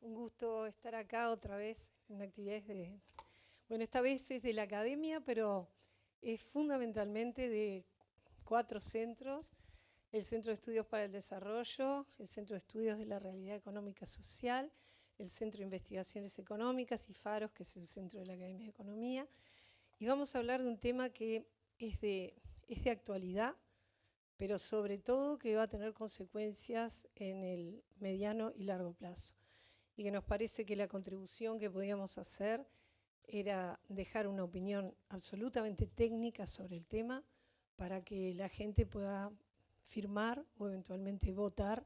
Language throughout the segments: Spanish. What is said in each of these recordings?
un gusto estar acá otra vez en actividades bueno, esta vez es de la academia, pero es fundamentalmente de 4 centros: el Centro de Estudios para el Desarrollo, el Centro de Estudios de la Realidad Económica Social, el Centro de Investigaciones Económicas y Faros, que es el Centro de la Academia de Economía. Y vamos a hablar de un tema que es de actualidad, pero sobre todo que va a tener consecuencias en el mediano y largo plazo, y que nos parece que la contribución que podíamos hacer era dejar una opinión absolutamente técnica sobre el tema para que la gente pueda firmar o eventualmente votar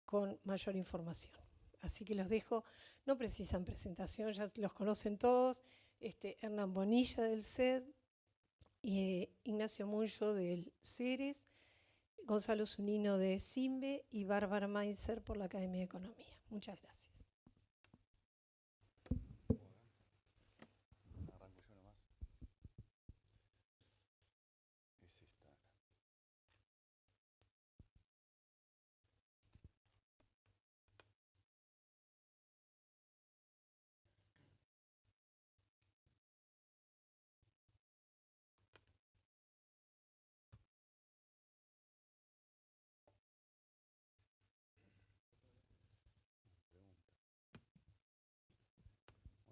con mayor información. Así que los dejo, no precisan presentación, ya los conocen todos: Hernán Bonilla del CED, Ignacio Muncho del CERES, Gonzalo Zunino de CIMBE y Bárbara Mainzer por la Academia de Economía. Muchas gracias. Arranco yo nomás. Es esta.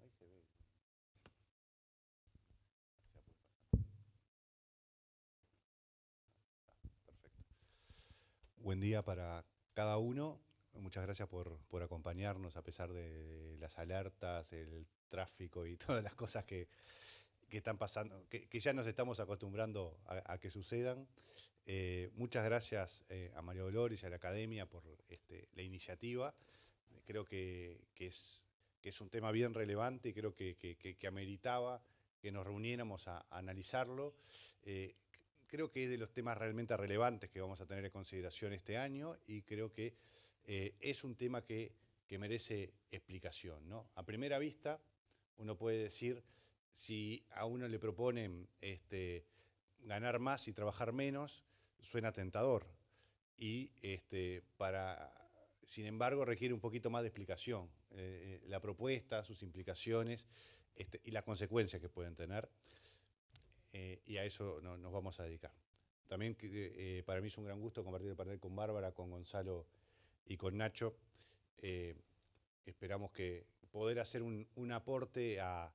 Pregunta. Ahí se ve. Ya puede pasar. Perfecto. Buen día para cada uno. Muchas gracias por acompañarnos a pesar de las alertas, el tráfico y todas las cosas que están pasando, que ya nos estamos acostumbrando a que sucedan. Muchas gracias a María Dolores y a la Academia por la iniciativa. Creo que es un tema bien relevante y creo que ameritaba que nos reuniéramos a analizarlo. Creo que es de los temas realmente relevantes que vamos a tener en consideración este año y creo que es un tema que merece explicación, ¿no? A primera vista, uno puede decir, si a uno le proponen ganar más y trabajar menos, suena tentador. Y sin embargo, requiere un poquito más de explicación. La propuesta, sus implicaciones y las consecuencias que pueden tener. Y a eso nos vamos a dedicar. También para mí es un gran gusto compartir el panel con Bárbara, con Gonzalo y con Nacho. Esperamos que poder hacer un aporte a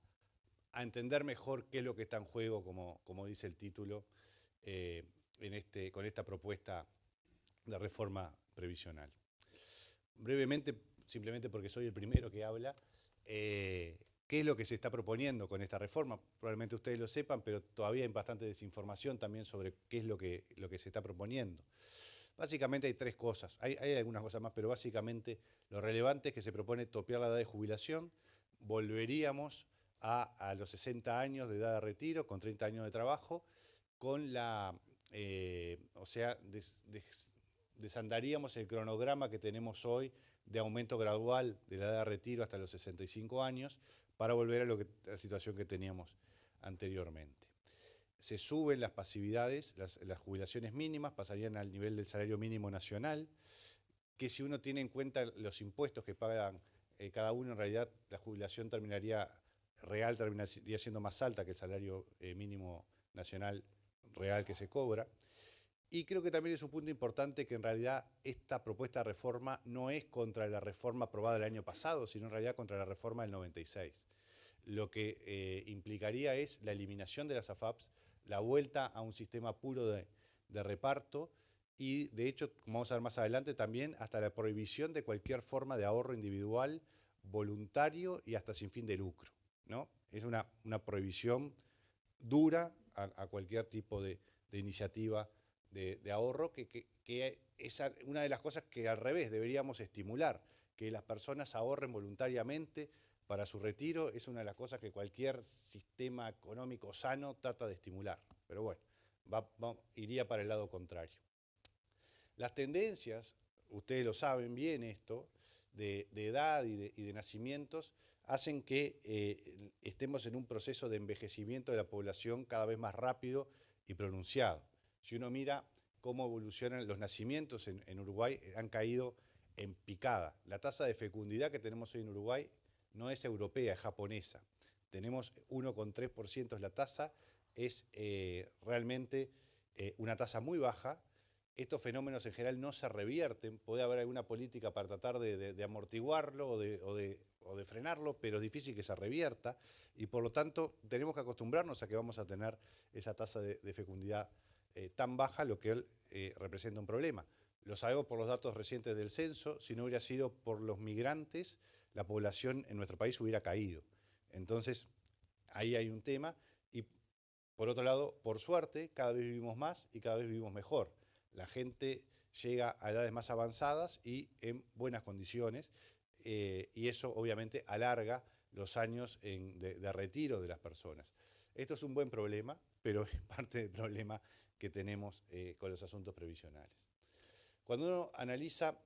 entender mejor qué es lo que está en juego, como dice el título, con esta propuesta de reforma previsional. Brevemente, simplemente porque soy el primero que habla, ¿qué es lo que se está proponiendo con esta reforma? Probablemente ustedes lo sepan, pero todavía hay bastante desinformación también sobre qué es lo que se está proponiendo. Básicamente hay tres cosas, hay algunas cosas más, pero básicamente lo relevante es que se propone topear la edad de jubilación. Volveríamos a los 60 años de edad de retiro, con 30 años de trabajo, con o sea, desandaríamos el cronograma que tenemos hoy de aumento gradual de la edad de retiro hasta los 65 años para volver a la situación que teníamos anteriormente. Se suben las pasividades, las jubilaciones mínimas pasarían al nivel del salario mínimo nacional, que si uno tiene en cuenta los impuestos que pagan cada uno, en realidad la jubilación terminaría siendo más alta que el salario mínimo nacional real que se cobra. Y creo que también es un punto importante que en realidad esta propuesta de reforma no es contra la reforma aprobada el año pasado, sino en realidad contra la reforma del 96. Lo que implicaría es la eliminación de las AFAPs, la vuelta a un sistema puro de reparto y, de hecho, como vamos a ver más adelante, también hasta la prohibición de cualquier forma de ahorro individual, voluntario y hasta sin fin de lucro, ¿no? Es una prohibición dura a cualquier tipo de iniciativa de ahorro, que es una de las cosas que al revés deberíamos estimular, que las personas ahorren voluntariamente para su retiro. Es una de las cosas que cualquier sistema económico sano trata de estimular. Pero bueno, iría para el lado contrario. Las tendencias, ustedes lo saben bien esto, de edad y de nacimientos, hacen que estemos en un proceso de envejecimiento de la población cada vez más rápido y pronunciado. Si uno mira cómo evolucionan los nacimientos en Uruguay, han caído en picada. La tasa de fecundidad que tenemos hoy en Uruguay no es europea, es japonesa. Tenemos 1,3% es la tasa, es realmente una tasa muy baja. Estos fenómenos en general no se revierten, puede haber alguna política para tratar de amortiguarlo o de frenarlo, pero es difícil que se revierta y por lo tanto tenemos que acostumbrarnos a que vamos a tener esa tasa de fecundidad tan baja, lo que representa un problema. Lo sabemos por los datos recientes del censo, si no hubiera sido por los migrantes, la población en nuestro país hubiera caído. Entonces, ahí hay un tema y por otro lado, por suerte, cada vez vivimos más y cada vez vivimos mejor. La gente llega a edades más avanzadas y en buenas condiciones y eso obviamente alarga los años de retiro de las personas. Esto es un buen problema, pero es parte del problema que tenemos con los asuntos previsionales. Cuando uno analiza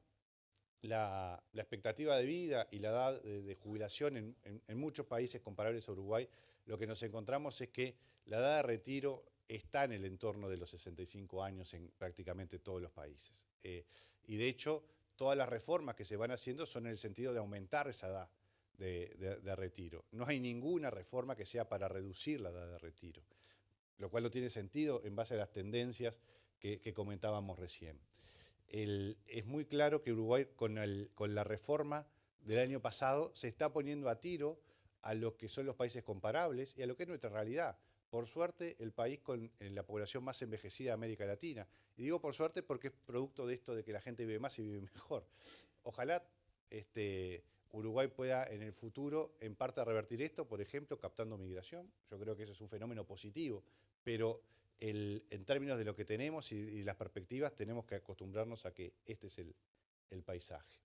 la expectativa de vida y la edad de jubilación en muchos países comparables a Uruguay, lo que nos encontramos es que la edad de retiro está en el entorno de los 65 años en prácticamente todos los países. Y de hecho, todas las reformas que se van haciendo son en el sentido de aumentar esa edad de retiro. No hay ninguna reforma que sea para reducir la edad de retiro, lo cual no tiene sentido en base a las tendencias que comentábamos recién. Es muy claro que Uruguay con la reforma del año pasado se está poniendo a tiro a lo que son los países comparables y a lo que es nuestra realidad. Por suerte, el país con la población más envejecida de América Latina. Y digo por suerte porque es producto de esto de que la gente vive más y vive mejor. Ojalá Uruguay pueda en el futuro en parte revertir esto, por ejemplo, captando migración. Yo creo que eso es un fenómeno positivo, pero en términos de lo que tenemos y las perspectivas, tenemos que acostumbrarnos a que este es el paisaje.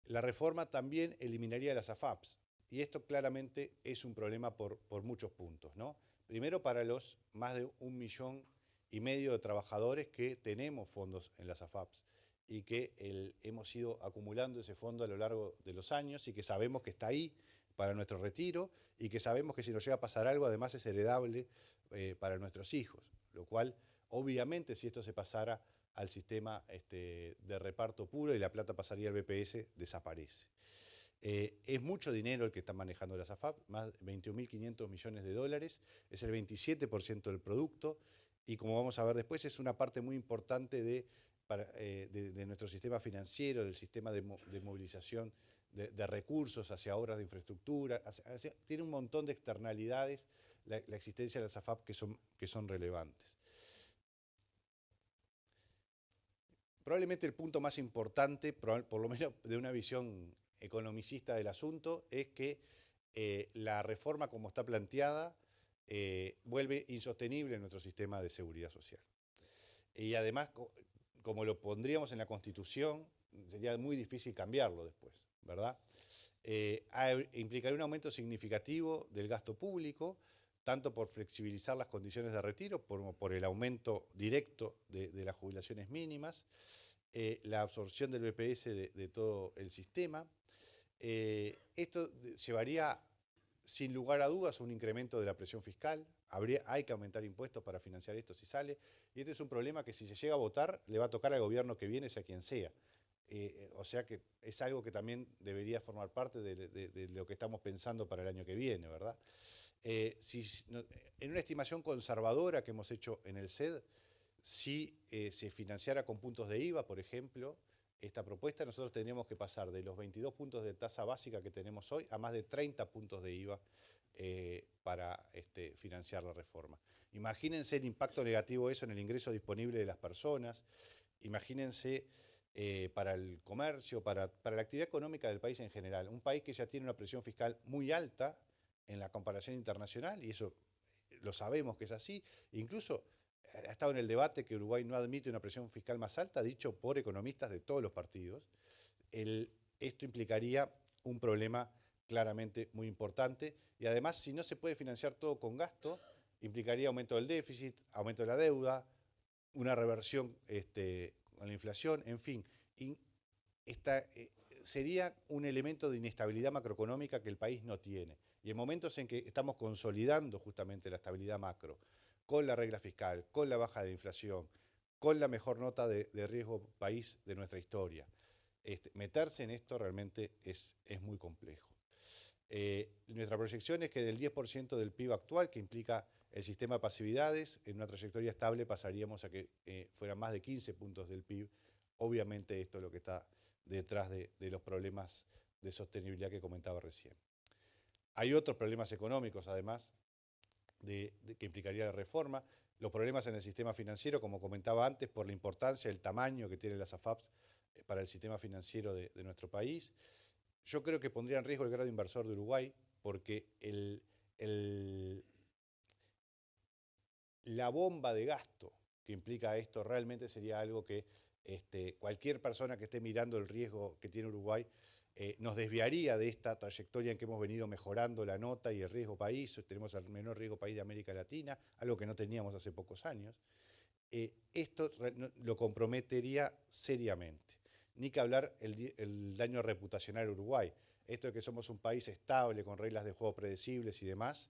La reforma también eliminaría las AFAPs, y esto claramente es un problema por muchos puntos, ¿no? Primero, para los más de 1,5 millones de trabajadores que tenemos fondos en las AFAPs y que hemos ido acumulando ese fondo a lo largo de los años y que sabemos que está ahí para nuestro retiro y que sabemos que si nos llega a pasar algo, además es heredable para nuestros hijos, lo cual, obviamente, si esto se pasara al sistema de reparto puro y la plata pasaría al BPS, desaparece. Es mucho dinero el que están manejando las AFAP, más de 21.500 millones de dólares, es el 27% del producto y como vamos a ver después es una parte muy importante de nuestro sistema financiero, del sistema de movilización de recursos hacia obras de infraestructura, tiene un montón de externalidades la existencia de las AFAP que son relevantes. Probablemente el punto más importante, por lo menos de una visión economicista del asunto, es que la reforma como está planteada vuelve insostenible nuestro sistema de seguridad social. Y además, como lo pondríamos en la Constitución, sería muy difícil cambiarlo después, ¿verdad? Implicaría un aumento significativo del gasto público, tanto por flexibilizar las condiciones de retiro como por el aumento directo de las jubilaciones mínimas, la absorción del BPS de todo el sistema. Esto llevaría, sin lugar a dudas, a un incremento de la presión fiscal. Hay que aumentar impuestos para financiar esto si sale. Y este es un problema que si se llega a votar, le va a tocar al gobierno que viene, sea quien sea. O sea que es algo que también debería formar parte de lo que estamos pensando para el año que viene, ¿verdad? En una estimación conservadora que hemos hecho en el CED, si se financiara con puntos de IVA, por ejemplo, esta propuesta, nosotros tendríamos que pasar de los 22 puntos de tasa básica que tenemos hoy a más de 30 puntos de IVA para financiar la reforma. Imagínense el impacto negativo de eso en el ingreso disponible de las personas, imagínense para el comercio, para la actividad económica del país en general. Un país que ya tiene una presión fiscal muy alta en la comparación internacional, y eso lo sabemos que es así. Incluso ha estado en el debate que Uruguay no admite una presión fiscal más alta, dicho por economistas de todos los partidos. Esto implicaría un problema claramente muy importante y además, si no se puede financiar todo con gasto, implicaría aumento del déficit, aumento de la deuda, una reversión con la inflación, en fin. Sería un elemento de inestabilidad macroeconómica que el país no tiene. Y en momentos en que estamos consolidando justamente la estabilidad macro, con la regla fiscal, con la baja de inflación, con la mejor nota de riesgo país de nuestra historia. Meterse en esto realmente es muy complejo. Nuestra proyección es que del 10% del PIB actual, que implica el sistema de pasividades, en una trayectoria estable pasaríamos a que fueran más de 15 puntos del PIB. Obviamente esto es lo que está detrás de los problemas de sostenibilidad que comentaba recién. Hay otros problemas económicos, además, que implicaría la reforma. Los problemas en el sistema financiero, como comentaba antes, por la importancia, el tamaño que tienen las AFAPs para el sistema financiero de nuestro país. Yo creo que pondría en riesgo el grado inversor de Uruguay, porque la bomba de gasto que implica esto realmente sería algo que cualquier persona que esté mirando el riesgo que tiene Uruguay nos desviaría de esta trayectoria en que hemos venido mejorando la nota y el riesgo país. Tenemos el menor riesgo país de América Latina, algo que no teníamos hace pocos años. Esto lo comprometería seriamente. Ni que hablar el daño reputacional a Uruguay. Esto de que somos un país estable, con reglas de juego predecibles y demás,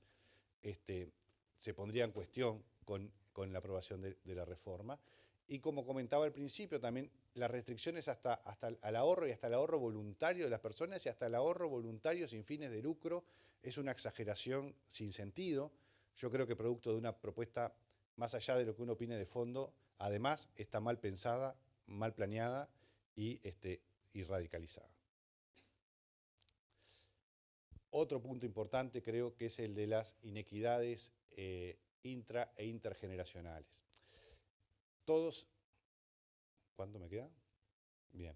se pondría en cuestión con la aprobación de la reforma. Y como comentaba al principio, también las restricciones hasta al ahorro y hasta el ahorro voluntario de las personas y hasta el ahorro voluntario sin fines de lucro es una exageración sin sentido. Yo creo que producto de una propuesta, más allá de lo que uno opine de fondo, además está mal pensada, mal planeada y radicalizada. Otro punto importante creo que es el de las inequidades intra e intergeneracionales. Todos, ¿cuánto me queda? Bien.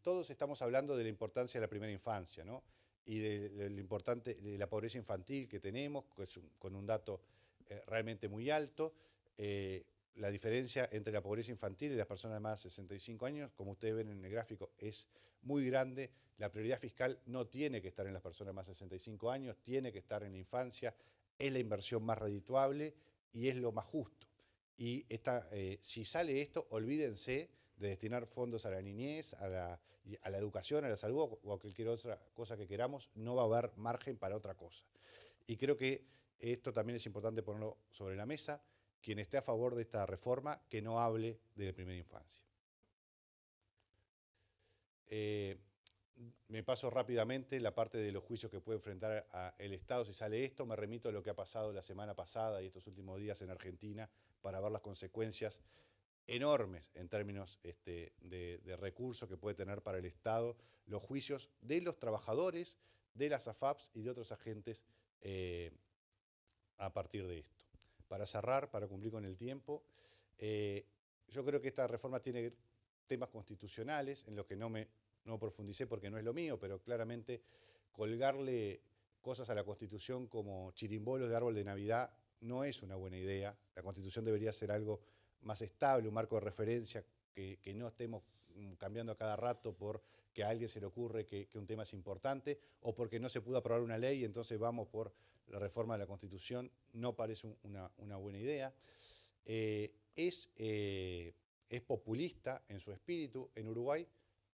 Todos estamos hablando de la importancia de la primera infancia, ¿no? Y de lo importante de la pobreza infantil que tenemos, que es con un dato realmente muy alto. La diferencia entre la pobreza infantil y las personas de más de 65 años, como ustedes ven en el gráfico, es muy grande. La prioridad fiscal no tiene que estar en las personas de más de 65 años, tiene que estar en la infancia. Es la inversión más redituable y es lo más justo. Y si sale esto, olvídense de destinar fondos a la niñez, a la educación, a la salud o a cualquier otra cosa que queramos. No va a haber margen para otra cosa. Y creo que esto también es importante ponerlo sobre la mesa. Quien esté a favor de esta reforma, que no hable de la primera infancia. Me paso rápidamente la parte de los juicios que puede enfrentar el Estado si sale esto. Me remito a lo que ha pasado la semana pasada y estos últimos días en Argentina para ver las consecuencias enormes en términos de recursos que puede tener para el Estado los juicios de los trabajadores, de las AFAPs y de otros agentes a partir de esto. Para cerrar, para cumplir con el tiempo, yo creo que esta reforma tiene temas constitucionales en los que no profundicé porque no es lo mío, pero claramente colgarle cosas a la Constitución como chirimbolos de árbol de Navidad no es una buena idea. La Constitución debería ser algo más estable, un marco de referencia, que no estemos cambiando a cada rato porque a alguien se le ocurre que un tema es importante o porque no se pudo aprobar una ley y entonces vamos por la reforma de la Constitución. No parece una buena idea. Es populista en su espíritu. En Uruguay,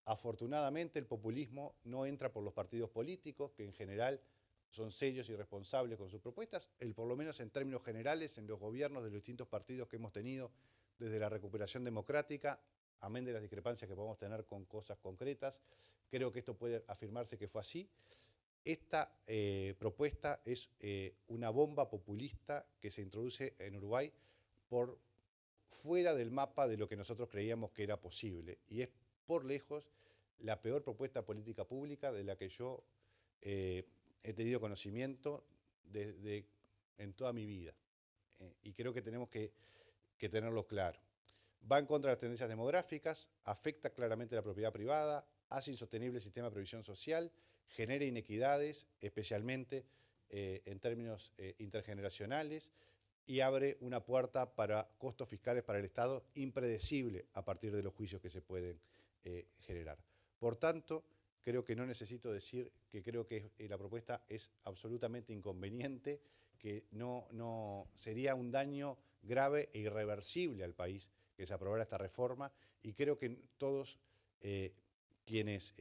afortunadamente, el populismo no entra por los partidos políticos, que en general son serios y responsables con sus propuestas, por lo menos en términos generales, en los gobiernos de los distintos partidos que hemos tenido desde la recuperación democrática, amén de las discrepancias que podemos tener con cosas concretas. Creo que esto puede afirmarse que fue así. Esta propuesta es una bomba populista que se introduce en Uruguay por fuera del mapa de lo que nosotros creíamos que era posible. Y es por lejos la peor propuesta política pública de la que yo he tenido conocimiento en toda mi vida. Y creo que tenemos que tenerlo claro. Va en contra de las tendencias demográficas, afecta claramente la propiedad privada, hace insostenible el sistema de previsión social, genera inequidades, especialmente en términos intergeneracionales, y abre una puerta para costos fiscales para el Estado impredecible a partir de los juicios que se pueden generar. Por tanto, creo que no necesito decir que creo que la propuesta es absolutamente inconveniente, que no sería un daño grave e irreversible al país que se aprobara esta reforma, y creo que todos quienes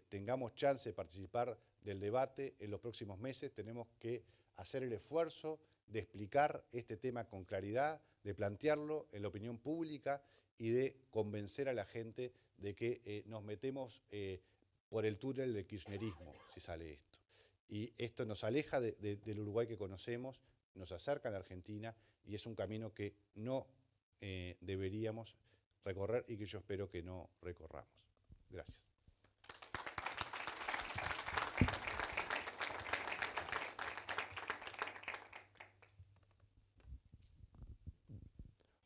tengamos chance de participar del debate en los próximos meses tenemos que hacer el esfuerzo de explicar este tema con claridad, de plantearlo en la opinión pública y de convencer a la gente de que nos metemos por el túnel del kirchnerismo, si sale esto. Y esto nos aleja del Uruguay que conocemos, nos acerca a la Argentina y es un camino que no deberíamos recorrer y que yo espero que no recorramos. Gracias.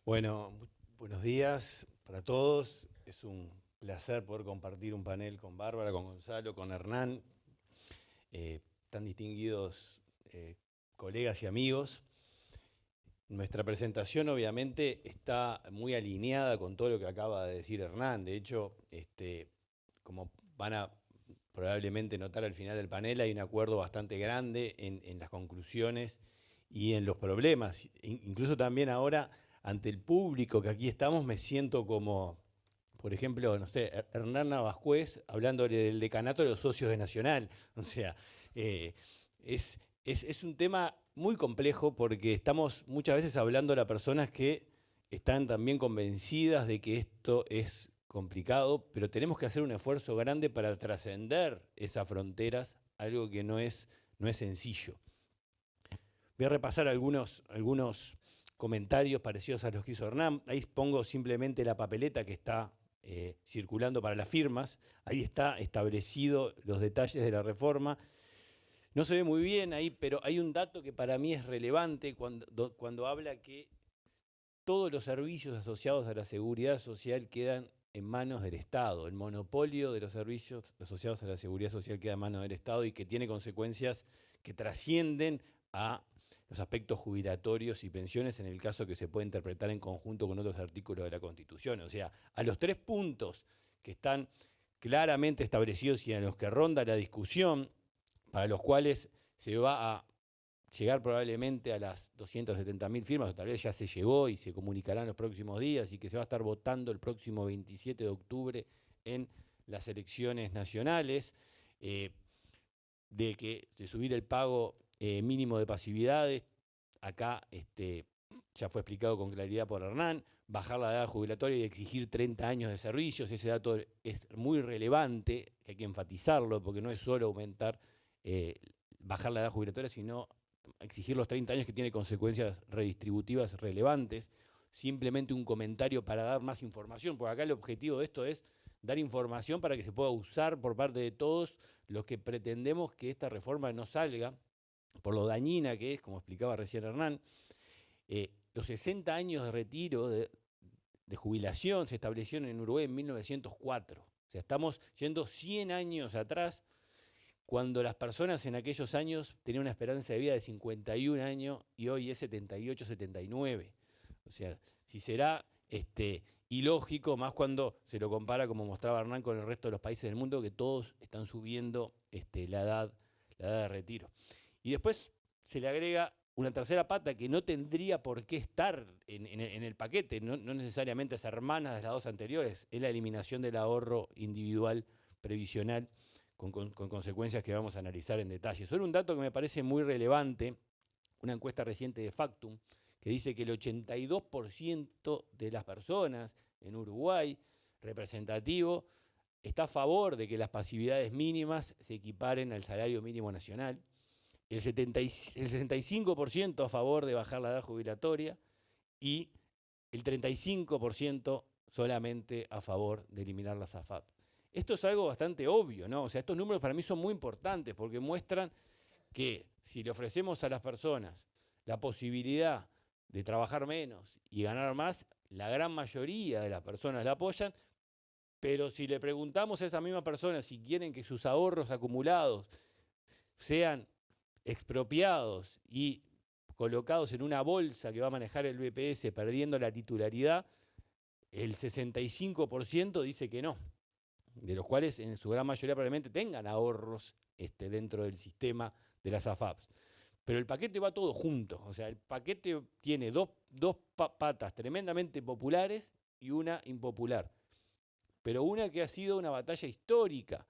Bueno, buenos días para todos. Es un placer poder compartir un panel con Bárbara, con Gonzalo, con Hernán, tan distinguidos colegas y amigos. Nuestra presentación obviamente está muy alineada con todo lo que acaba de decir Hernán. De hecho, como van a probablemente notar al final del panel, hay un acuerdo bastante grande en las conclusiones y en los problemas. Incluso también ahora, ante el público que aquí estamos, me siento como, por ejemplo, no sé, Hernán Navascués hablándole del decanato de los socios de Nacional. O sea, es un tema muy complejo porque estamos muchas veces hablando a personas que están también convencidas de que esto es complicado, pero tenemos que hacer un esfuerzo grande para trascender esas fronteras, algo que no es sencillo. Voy a repasar algunos comentarios parecidos a los que hizo Hernán. Ahí pongo simplemente la papeleta que está circulando para las firmas. Ahí está establecido los detalles de la reforma. No se ve muy bien ahí, pero hay un dato que para mí es relevante cuando habla que todos los servicios asociados a la seguridad social quedan en manos del Estado. El monopolio de los servicios asociados a la seguridad social queda en manos del Estado y que tiene consecuencias que trascienden a los aspectos jubilatorios y pensiones en el caso que se puede interpretar en conjunto con otros artículos de la Constitución. O sea, a los 3 puntos que están claramente establecidos y en los que ronda la discusión, para los cuales se va a llegar probablemente a las 270.000 firmas, o tal vez ya se llegó y se comunicará en los próximos días, y que se va a estar votando el próximo 27 de octubre en las elecciones nacionales, de subir el pago mínimo de pasividades. Acá ya fue explicado con claridad por Hernán, bajar la edad jubilatoria y exigir 30 años de servicios. Ese dato es muy relevante, que hay que enfatizarlo, porque no es solo aumentar, bajar la edad jubilatoria, sino exigir los 30 años, que tiene consecuencias redistributivas relevantes. Simplemente un comentario para dar más información, porque acá el objetivo de esto es dar información para que se pueda usar por parte de todos los que pretendemos que esta reforma no salga, por lo dañina que es, como explicaba recién Hernán. Los 60 años de retiro de jubilación se establecieron en Uruguay en 1904. O sea, estamos yendo 100 años atrás, cuando las personas en aquellos años tenían una esperanza de vida de 51 años y hoy es 78, 79. O sea, si será ilógico, más cuando se lo compara, como mostraba Hernán, con el resto de los países del mundo, que todos están subiendo la edad de retiro. Y después se le agrega una tercera pata que no tendría por qué estar en el paquete, no necesariamente es hermana de las dos anteriores, es la eliminación del ahorro individual previsional, con consecuencias que vamos a analizar en detalle. Solo un dato que me parece muy relevante, una encuesta reciente de Factum, que dice que el 82% de las personas en Uruguay, representativo, está a favor de que las pasividades mínimas se equiparen al salario mínimo nacional, el 65% a favor de bajar la edad jubilatoria y el 35% solamente a favor de eliminar las AFAP. Esto es algo bastante obvio, ¿no? O sea, estos números para mí son muy importantes porque muestran que si le ofrecemos a las personas la posibilidad de trabajar menos y ganar más, la gran mayoría de las personas la apoyan, pero si le preguntamos a esa misma persona si quieren que sus ahorros acumulados sean expropiados y colocados en una bolsa que va a manejar el BPS perdiendo la titularidad, el 65% dice que no, de los cuales en su gran mayoría probablemente tengan ahorros dentro del sistema de las AFAPs. Pero el paquete va todo junto, o sea, el paquete tiene dos patas tremendamente populares y una impopular, pero una que ha sido una batalla histórica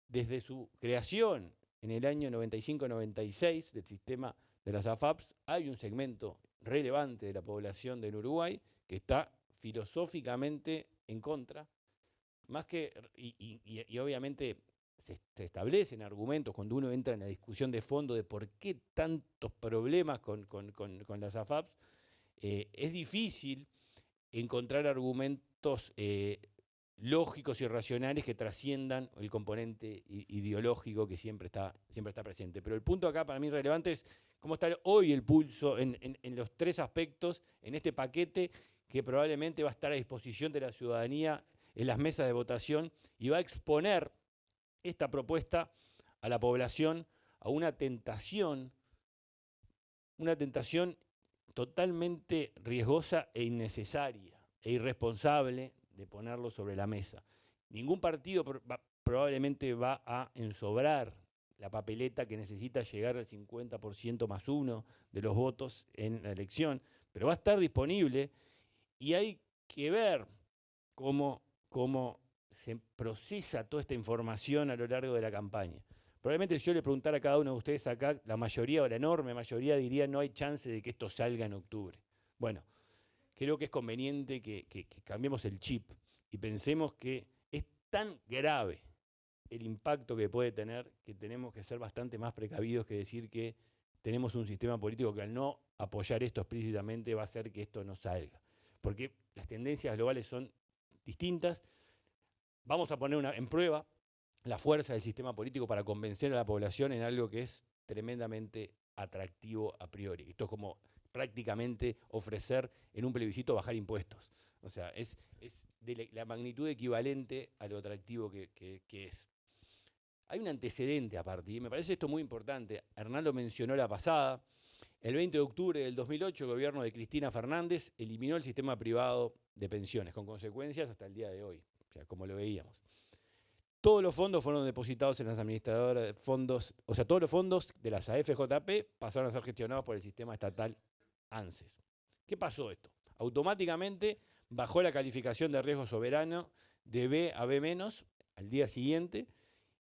desde su creación en el año 95-96 del sistema de las AFAPs, hay un segmento relevante de la población del Uruguay que está filosóficamente en contra, más que, y obviamente se establecen argumentos cuando uno entra en la discusión de fondo de por qué tantos problemas con las AFAPs, es difícil encontrar argumentos lógicos y racionales que trasciendan el componente ideológico que siempre está presente. Pero el punto acá para mí relevante es cómo está hoy el pulso en los tres aspectos, en este paquete que probablemente va a estar a disposición de la ciudadanía en las mesas de votación y va a exponer esta propuesta a la población a una tentación totalmente riesgosa e innecesaria e irresponsable de ponerlo sobre la mesa. Ningún partido probablemente va a ensobrar la papeleta que necesita llegar al 50% más uno de los votos en la elección, pero va a estar disponible y hay que ver cómo se procesa toda esta información a lo largo de la campaña. Probablemente si yo le preguntara a cada uno de ustedes acá, la mayoría o la enorme mayoría diría no hay chance de que esto salga en octubre. Bueno, creo que es conveniente que cambiemos el chip y pensemos que es tan grave el impacto que puede tener que tenemos que ser bastante más precavidos que decir que tenemos un sistema político que al no apoyar esto explícitamente va a hacer que esto no salga. Porque las tendencias globales son distintas. Vamos a poner en prueba la fuerza del sistema político para convencer a la población en algo que es tremendamente atractivo a priori. Esto es como prácticamente ofrecer en un plebiscito bajar impuestos. O sea, es de la magnitud equivalente a lo atractivo que es. Hay un antecedente aparte, y me parece esto muy importante. Hernán lo mencionó la pasada. El 20 de octubre del 2008, el gobierno de Cristina Fernández eliminó el sistema privado de pensiones, con consecuencias hasta el día de hoy, o sea, como lo veíamos. Todos los fondos fueron depositados en las administradoras de fondos, o sea, todos los fondos de las AFJP pasaron a ser gestionados por el sistema estatal ANSES. ¿Qué pasó esto? Automáticamente bajó la calificación de riesgo soberano de B a B- al día siguiente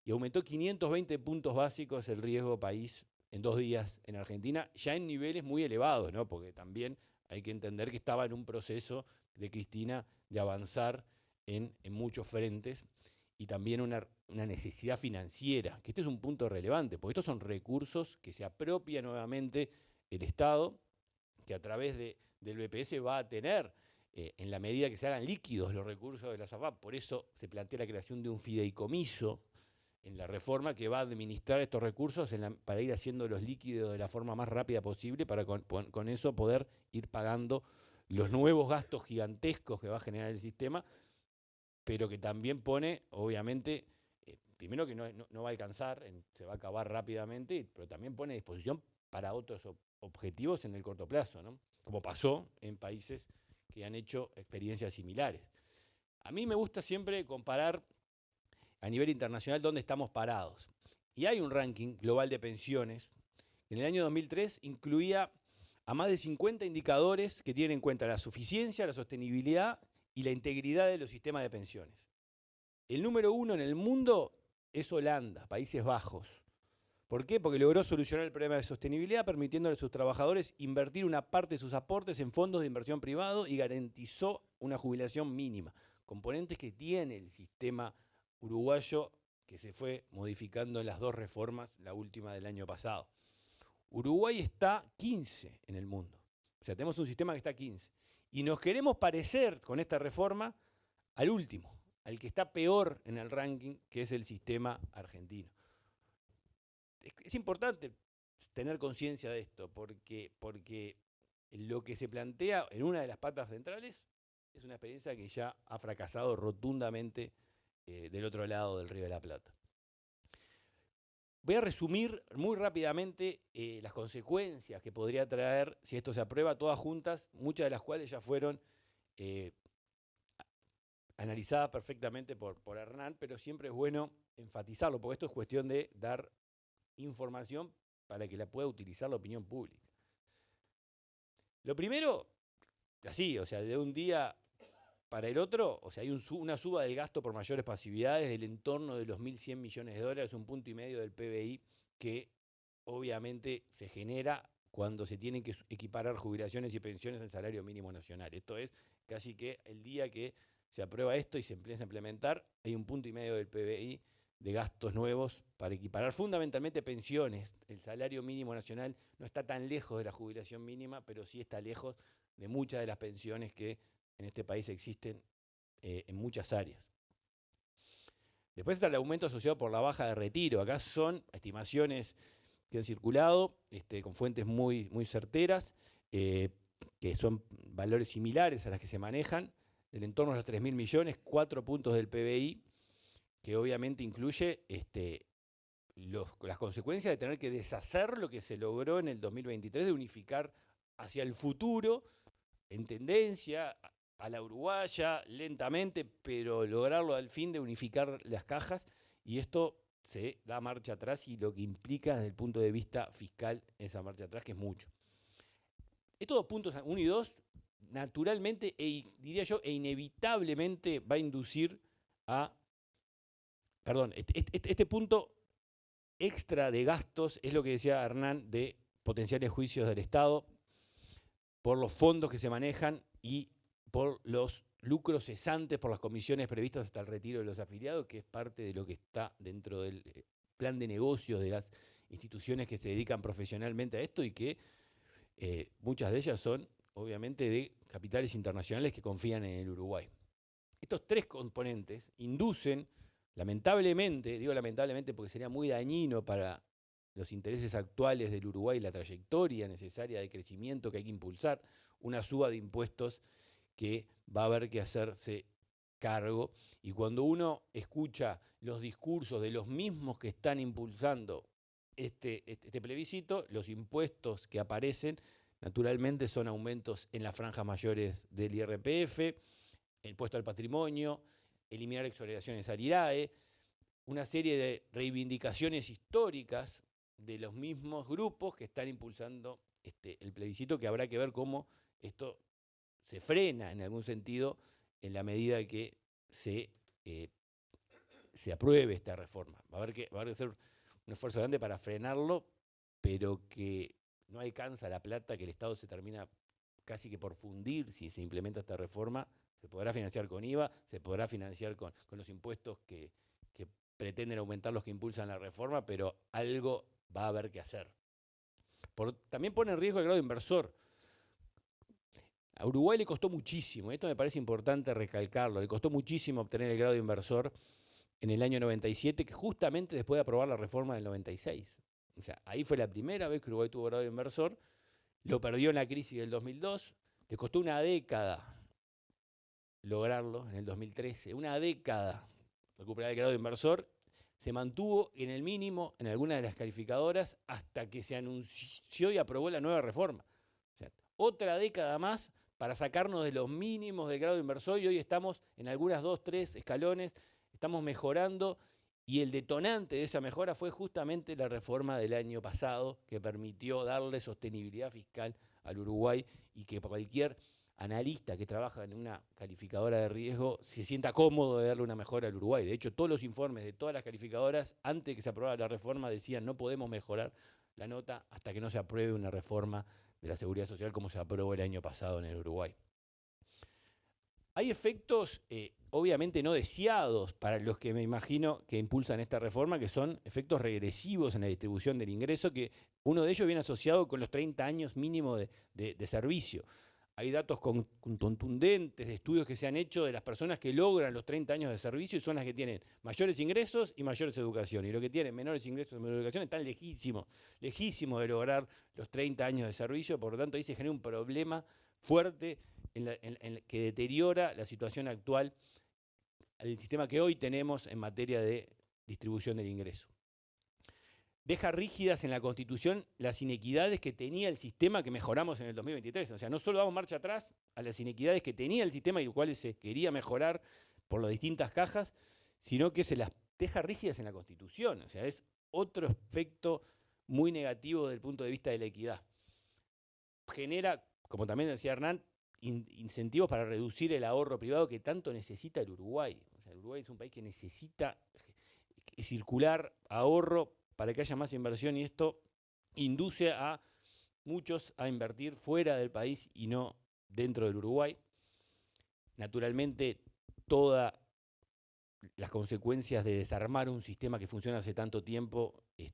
y aumentó 520 puntos básicos el riesgo país en 2 días en Argentina, ya en niveles muy elevados, ¿no? Porque también hay que entender que estaba en un proceso de Cristina de avanzar en muchos frentes y también una necesidad financiera, que este es un punto relevante, porque estos son recursos que se apropia nuevamente el Estado, que a través del BPS va a tener, en la medida que se hagan líquidos los recursos de la AFAP, por eso se plantea la creación de un fideicomiso en la reforma que va a administrar estos recursos para ir haciéndolos líquidos de la forma más rápida posible, para con eso poder ir pagando los nuevos gastos gigantescos que va a generar el sistema, pero que también pone, obviamente, primero que no va a alcanzar, se va a acabar rápidamente, pero también pone a disposición para otros objetivos en el corto plazo, ¿no? Como pasó en países que han hecho experiencias similares. A mí me gusta siempre comparar a nivel internacional dónde estamos parados. Y hay un ranking global de pensiones que en el año 2003 incluía a más de 50 indicadores que tienen en cuenta la suficiencia, la sostenibilidad y la integridad de los sistemas de pensiones. El número 1 en el mundo es Holanda, Países Bajos. ¿Por qué? Porque logró solucionar el problema de sostenibilidad, permitiéndole a sus trabajadores invertir una parte de sus aportes en fondos de inversión privado y garantizó una jubilación mínima. Componentes que tiene el sistema uruguayo que se fue modificando en las 2 reformas, la última del año pasado. Uruguay está 15 en el mundo. O sea, tenemos un sistema que está 15. Y nos queremos parecer con esta reforma al último, al que está peor en el ranking, que es el sistema argentino. Es importante tener conciencia de esto, porque lo que se plantea en una de las patas centrales es una experiencia que ya ha fracasado rotundamente del otro lado del Río de la Plata. Voy a resumir muy rápidamente las consecuencias que podría traer si esto se aprueba, todas juntas, muchas de las cuales ya fueron analizadas perfectamente por Hernán, pero siempre es bueno enfatizarlo, porque esto es cuestión de dar información para que la pueda utilizar la opinión pública. Lo primero, así, o sea, de un día para el otro, o sea, hay una suba del gasto por mayores pasividades del entorno de los 1.100 millones de dólares, un punto y medio del PBI, que obviamente se genera cuando se tienen que equiparar jubilaciones y pensiones al salario mínimo nacional. Esto es casi que el día que se aprueba esto y se empieza a implementar, hay 1,5 punto del PBI de gastos nuevos para equiparar fundamentalmente pensiones. El salario mínimo nacional no está tan lejos de la jubilación mínima, pero sí está lejos de muchas de las pensiones que en este país existen en muchas áreas. Después está el aumento asociado por la baja de retiro. Acá son estimaciones que han circulado con fuentes muy, muy certeras, que son valores similares a las que se manejan, del entorno de los 3.000 millones, 4 puntos del PBI, que obviamente incluye las consecuencias de tener que deshacer lo que se logró en el 2023, de unificar hacia el futuro, en tendencia, a la uruguaya, lentamente, pero lograrlo al fin de unificar las cajas, y esto se da marcha atrás y lo que implica desde el punto de vista fiscal esa marcha atrás, que es mucho. Estos 2 puntos, 1 y 2, naturalmente, diría yo, inevitablemente va a inducir a... Perdón, este punto extra de gastos es lo que decía Hernán de potenciales juicios del Estado por los fondos que se manejan y por los lucros cesantes por las comisiones previstas hasta el retiro de los afiliados, que es parte de lo que está dentro del plan de negocios de las instituciones que se dedican profesionalmente a esto, y que muchas de ellas son obviamente de capitales internacionales que confían en el Uruguay. Estos 3 componentes inducen, lamentablemente, digo lamentablemente porque sería muy dañino para los intereses actuales del Uruguay y la trayectoria necesaria de crecimiento que hay que impulsar, una suba de impuestos que va a haber que hacerse cargo. Y cuando uno escucha los discursos de los mismos que están impulsando este plebiscito, los impuestos que aparecen naturalmente son aumentos en las franjas mayores del IRPF, el impuesto al patrimonio, eliminar exoneraciones al IRAE, una serie de reivindicaciones históricas de los mismos grupos que están impulsando el plebiscito, que habrá que ver cómo esto se frena en algún sentido en la medida que se apruebe esta reforma. Va a haber que hacer un esfuerzo grande para frenarlo, pero que no alcanza la plata, que el Estado se termina casi que por fundir si se implementa esta reforma. Se podrá financiar con IVA, se podrá financiar con los impuestos que pretenden aumentar los que impulsan la reforma, pero algo va a haber que hacer. También pone en riesgo el grado inversor. A Uruguay le costó muchísimo, esto me parece importante recalcarlo, le costó muchísimo obtener el grado inversor en el año 97, que justamente después de aprobar la reforma del 96. O sea, ahí fue la primera vez que Uruguay tuvo grado inversor, lo perdió en la crisis del 2002, le costó una década lograrlo en el 2013, una década recuperar el grado inversor, se mantuvo en el mínimo en algunas de las calificadoras hasta que se anunció y aprobó la nueva reforma. O sea, otra década más para sacarnos de los mínimos del grado inversor, y hoy estamos en algunas 2, 3 escalones, estamos mejorando, y el detonante de esa mejora fue justamente la reforma del año pasado, que permitió darle sostenibilidad fiscal al Uruguay, y que cualquier analista que trabaja en una calificadora de riesgo se sienta cómodo de darle una mejora al Uruguay. De hecho, todos los informes de todas las calificadoras, antes de que se aprobara la reforma, decían no podemos mejorar la nota hasta que no se apruebe una reforma de la Seguridad Social como se aprobó el año pasado en el Uruguay. Hay efectos obviamente no deseados para los que me imagino que impulsan esta reforma, que son efectos regresivos en la distribución del ingreso, que uno de ellos viene asociado con los 30 años mínimo de servicio. Hay datos contundentes de estudios que se han hecho de las personas que logran los 30 años de servicio, y son las que tienen mayores ingresos y mayores educación. Y los que tienen menores ingresos y menores educación están lejísimos de lograr los 30 años de servicio. Por lo tanto, ahí se genera un problema fuerte que deteriora la situación actual, el sistema que hoy tenemos en materia de distribución del ingreso. Deja rígidas en la Constitución las inequidades que tenía el sistema que mejoramos en el 2023. O sea, no solo damos marcha atrás a las inequidades que tenía el sistema y los cuales se quería mejorar por las distintas cajas, sino que se las deja rígidas en la Constitución. O sea, es otro efecto muy negativo desde el punto de vista de la equidad. Genera, como también decía Hernán, incentivos para reducir el ahorro privado que tanto necesita el Uruguay. O sea, el Uruguay es un país que necesita circular ahorro para que haya más inversión, y esto induce a muchos a invertir fuera del país y no dentro del Uruguay. Naturalmente, todas las consecuencias de desarmar un sistema que funciona hace tanto tiempo y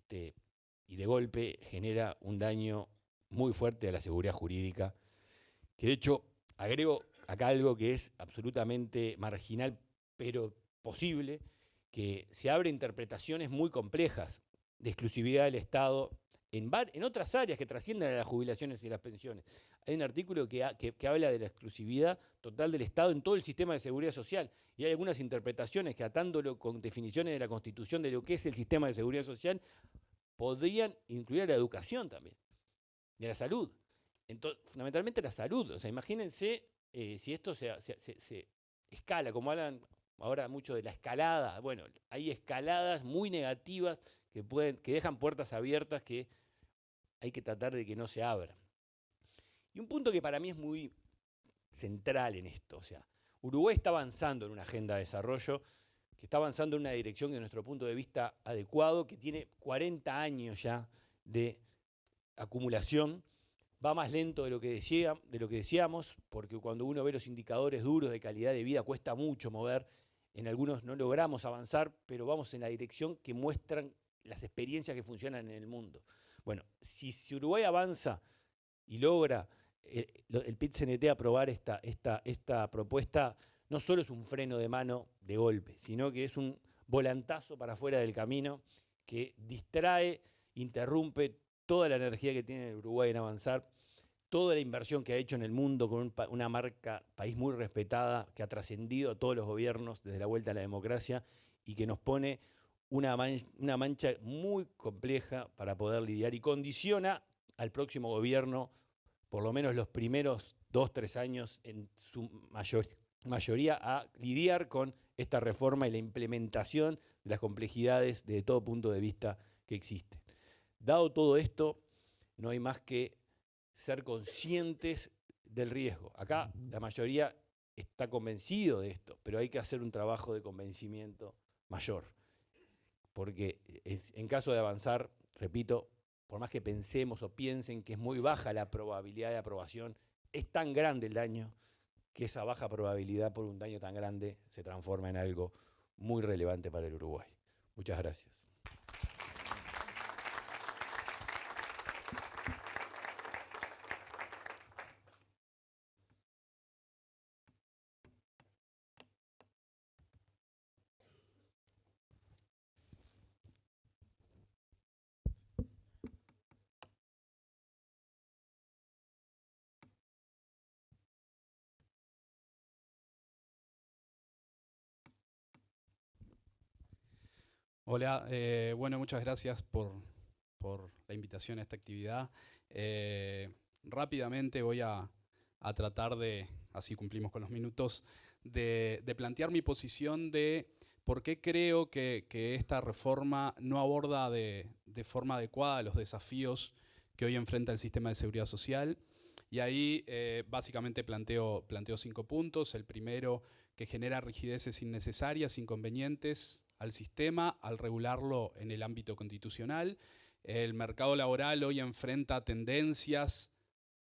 de golpe genera un daño muy fuerte a la seguridad jurídica, que de hecho agrego acá algo que es absolutamente marginal, pero posible, que se abren interpretaciones muy complejas de exclusividad del Estado en otras áreas que trascienden a las jubilaciones y las pensiones. Hay un artículo que habla de la exclusividad total del Estado en todo el sistema de seguridad social, y hay algunas interpretaciones que, atándolo con definiciones de la Constitución de lo que es el sistema de seguridad social, podrían incluir a la educación también, y a la salud. Entonces, fundamentalmente la salud. O sea, imagínense si esto se escala, como hablan ahora mucho de la escalada. Bueno, hay escaladas muy negativas que dejan puertas abiertas que hay que tratar de que no se abran. Y un punto que para mí es muy central en esto, o sea, Uruguay está avanzando en una agenda de desarrollo, que está avanzando en una dirección que, de nuestro punto de vista, adecuado, que tiene 40 años ya de acumulación. Va más lento de lo que decíamos, porque cuando uno ve los indicadores duros de calidad de vida cuesta mucho mover. En algunos no logramos avanzar, pero vamos en la dirección que muestran las experiencias que funcionan en el mundo. Bueno, si Uruguay avanza y logra el PIT-CNT aprobar esta propuesta, no solo es un freno de mano de golpe, sino que es un volantazo para afuera del camino que distrae, interrumpe toda la energía que tiene el Uruguay en avanzar, toda la inversión que ha hecho en el mundo con una marca país muy respetada, que ha trascendido a todos los gobiernos desde la vuelta a la democracia y que nos pone una mancha muy compleja para poder lidiar y condiciona al próximo gobierno, por lo menos los primeros 2-3 años, en su mayoría, a lidiar con esta reforma y la implementación de las complejidades desde todo punto de vista que existen. Dado todo esto, no hay más que ser conscientes del riesgo. Acá la mayoría está convencido de esto, pero hay que hacer un trabajo de convencimiento mayor. Porque en caso de avanzar, repito, por más que pensemos o piensen que es muy baja la probabilidad de aprobación, es tan grande el daño que esa baja probabilidad por un daño tan grande se transforma en algo muy relevante para el Uruguay. Muchas gracias. Hola, bueno, muchas gracias por la invitación a esta actividad. Rápidamente voy a tratar de, así cumplimos con los minutos, de plantear mi posición de por qué creo que esta reforma no aborda de forma adecuada los desafíos que hoy enfrenta el sistema de seguridad social. Y ahí básicamente planteo 5 puntos. El primero, que genera rigideces innecesarias, inconvenientes al sistema al regularlo en el ámbito constitucional. El mercado laboral hoy enfrenta tendencias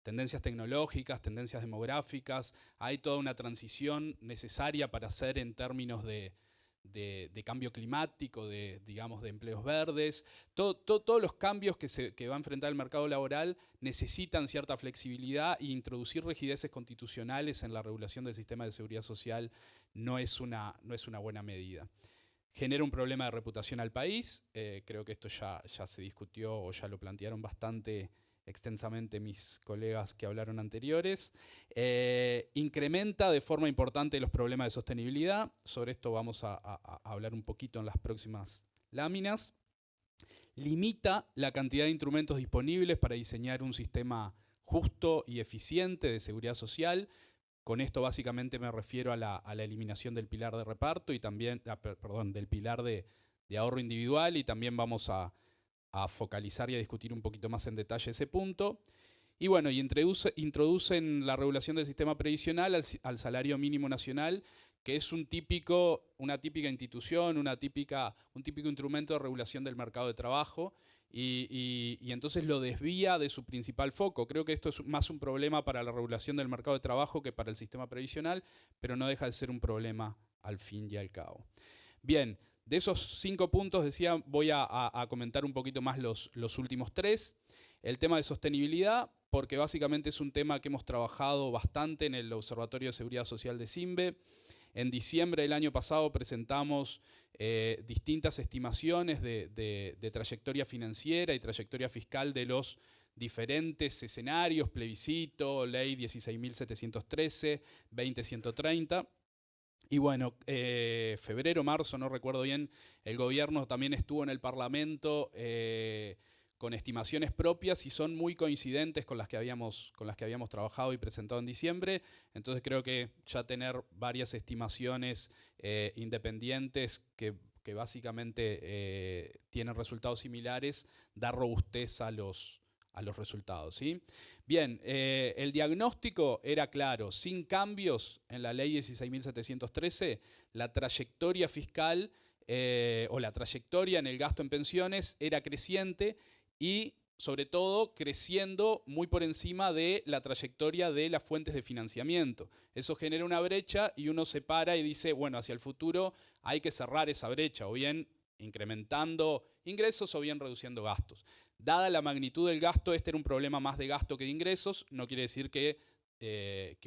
tecnológicas, tendencias demográficas. Hay toda una transición necesaria para hacer en términos de cambio climático, digamos, de empleos verdes. Todos los cambios que va a enfrentar el mercado laboral necesitan cierta flexibilidad, e introducir rigideces constitucionales en la regulación del sistema de seguridad social no es una buena medida. Genera un problema de reputación al país. Creo que esto ya se discutió o ya lo plantearon bastante extensamente mis colegas que hablaron anteriores. Incrementa de forma importante los problemas de sostenibilidad. Sobre esto vamos a hablar un poquito en las próximas láminas. Limita la cantidad de instrumentos disponibles para diseñar un sistema justo y eficiente de seguridad social. Con esto básicamente me refiero a la eliminación del pilar de reparto y también, del pilar de ahorro individual, y también vamos a focalizar y a discutir un poquito más en detalle ese punto. Y bueno, introducen la regulación del sistema previsional al salario mínimo nacional, que es una típica institución, un típico instrumento de regulación del mercado de trabajo, y entonces lo desvía de su principal foco. Creo que esto es más un problema para la regulación del mercado de trabajo que para el sistema previsional, pero no deja de ser un problema al fin y al cabo. Bien, de esos 5 puntos, decía, voy a comentar un poquito más los últimos 3. El tema de sostenibilidad, porque básicamente es un tema que hemos trabajado bastante en el Observatorio de Seguridad Social de SINVE. En diciembre del año pasado presentamos distintas estimaciones de trayectoria financiera y trayectoria fiscal de los diferentes escenarios, plebiscito, ley 16.713, 20.130. Y bueno, febrero, marzo, no recuerdo bien, el gobierno también estuvo en el Parlamento con estimaciones propias y son muy coincidentes con las que habíamos trabajado y presentado en diciembre. Entonces creo que ya tener varias estimaciones independientes que básicamente tienen resultados similares da robustez a los resultados, ¿sí? Bien, el diagnóstico era claro, sin cambios en la ley 16.713, la trayectoria fiscal o la trayectoria en el gasto en pensiones era creciente y sobre todo creciendo muy por encima de la trayectoria de las fuentes de financiamiento. Eso genera una brecha y uno se para y dice, bueno, hacia el futuro hay que cerrar esa brecha, o bien incrementando ingresos o bien reduciendo gastos. Dada la magnitud del gasto, este era un problema más de gasto que de ingresos, no quiere decir que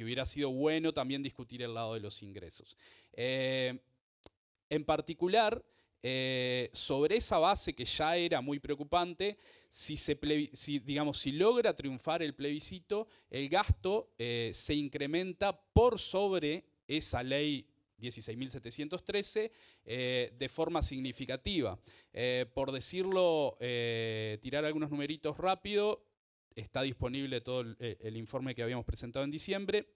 hubiera sido bueno también discutir el lado de los ingresos. En particular, sobre esa base que ya era muy preocupante, si logra triunfar el plebiscito, el gasto se incrementa por sobre esa ley 16.713 de forma significativa. Por decirlo, tirar algunos numeritos rápido, está disponible todo el informe que habíamos presentado en diciembre.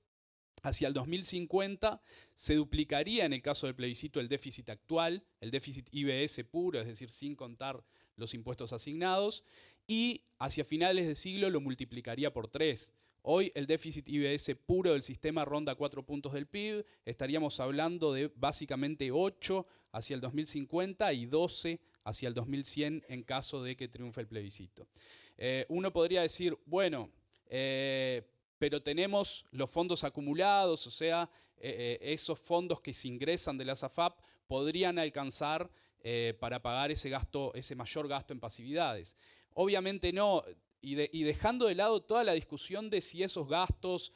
Hacia el 2050 se duplicaría en el caso del plebiscito el déficit actual, el déficit IBS puro, es decir, sin contar los impuestos asignados, y hacia finales de siglo lo multiplicaría por 3. Hoy el déficit IBS puro del sistema ronda 4 puntos del PIB, estaríamos hablando de básicamente 8 hacia el 2050 y 12 hacia el 2100 en caso de que triunfe el plebiscito. Uno podría decir, bueno, pero tenemos los fondos acumulados, o sea, esos fondos que se ingresan de la AFAP podrían alcanzar para pagar ese mayor gasto en pasividades. Obviamente no, y dejando de lado toda la discusión de si esos gastos,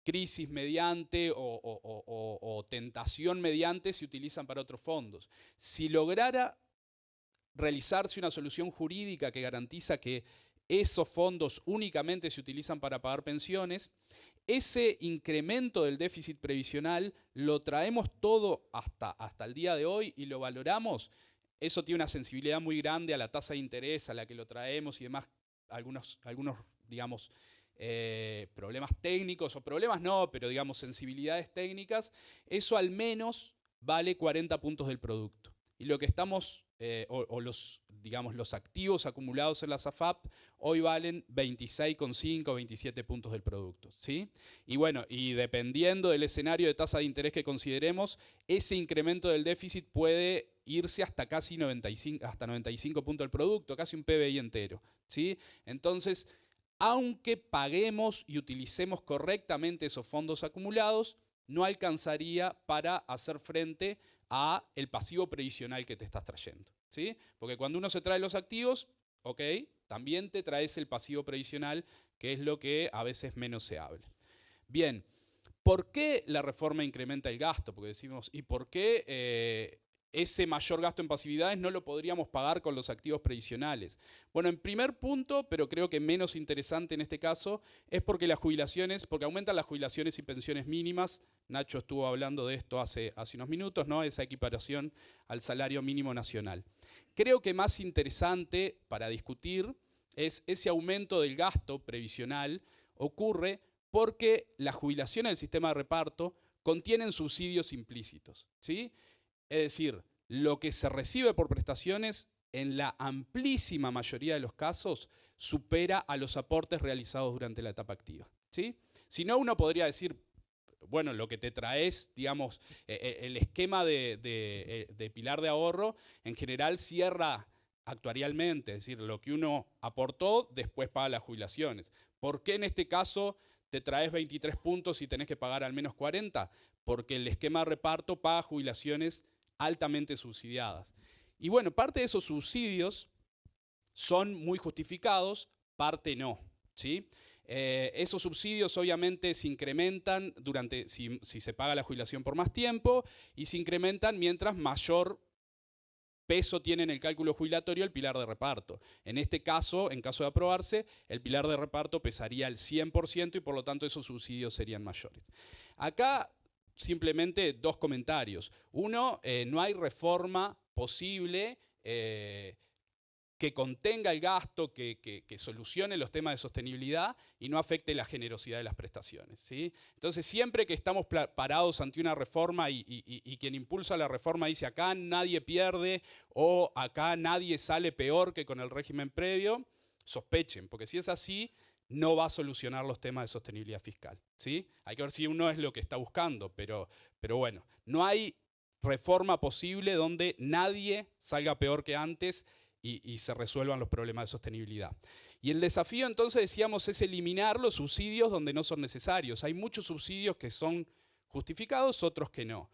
crisis mediante o tentación mediante, se utilizan para otros fondos. Si lograra realizarse una solución jurídica que garantiza que esos fondos únicamente se utilizan para pagar pensiones, ese incremento del déficit previsional lo traemos todo hasta el día de hoy y lo valoramos. Eso tiene una sensibilidad muy grande a la tasa de interés a la que lo traemos y demás, algunos digamos, problemas técnicos, o problemas no, pero digamos sensibilidades técnicas. Eso al menos vale 40 puntos del producto. Y lo que estamos, los activos acumulados en la AFAP hoy valen 26,5, 27 puntos del producto, ¿sí? Y bueno, y dependiendo del escenario de tasa de interés que consideremos, ese incremento del déficit puede irse hasta casi 95 puntos del producto, casi un PBI entero, ¿sí? Entonces, aunque paguemos y utilicemos correctamente esos fondos acumulados, no alcanzaría para hacer frente a el pasivo previsional que te estás trayendo, ¿sí? Porque cuando uno se trae los activos, ok, también te traes el pasivo previsional, que es lo que a veces menos se habla. Bien, ¿por qué la reforma incrementa el gasto? Porque decimos, ¿y por qué ese mayor gasto en pasividades no lo podríamos pagar con los activos previsionales? Bueno, en primer punto, pero creo que menos interesante en este caso, es porque aumentan las jubilaciones y pensiones mínimas. Nacho estuvo hablando de esto hace unos minutos, ¿no? Esa equiparación al salario mínimo nacional. Creo que más interesante para discutir es ese aumento del gasto previsional ocurre porque las jubilaciones del sistema de reparto contienen subsidios implícitos, ¿sí? Es decir, lo que se recibe por prestaciones en la amplísima mayoría de los casos supera a los aportes realizados durante la etapa activa, ¿sí? Si no, uno podría decir, bueno, lo que te traes, digamos, el esquema de pilar de ahorro en general cierra actuarialmente, es decir, lo que uno aportó, después paga las jubilaciones. ¿Por qué en este caso te traes 23 puntos y tenés que pagar al menos 40? Porque el esquema de reparto paga jubilaciones altamente subsidiadas. Y bueno, parte de esos subsidios son muy justificados, parte no, ¿sí? Esos subsidios obviamente se incrementan si se paga la jubilación por más tiempo, y se incrementan mientras mayor peso tiene en el cálculo jubilatorio el pilar de reparto. En este caso, en caso de aprobarse, el pilar de reparto pesaría el 100% y por lo tanto esos subsidios serían mayores. Acá simplemente dos comentarios. Uno, no hay reforma posible que contenga el gasto, que solucione los temas de sostenibilidad y no afecte la generosidad de las prestaciones, ¿sí? Entonces, siempre que estamos parados ante una reforma y quien impulsa la reforma dice acá nadie pierde o acá nadie sale peor que con el régimen previo, sospechen, porque si es así, no va a solucionar los temas de sostenibilidad fiscal, ¿sí? Hay que ver si uno es lo que está buscando, pero bueno, no hay reforma posible donde nadie salga peor que antes y se resuelvan los problemas de sostenibilidad. Y el desafío entonces, decíamos, es eliminar los subsidios donde no son necesarios. Hay muchos subsidios que son justificados, otros que no.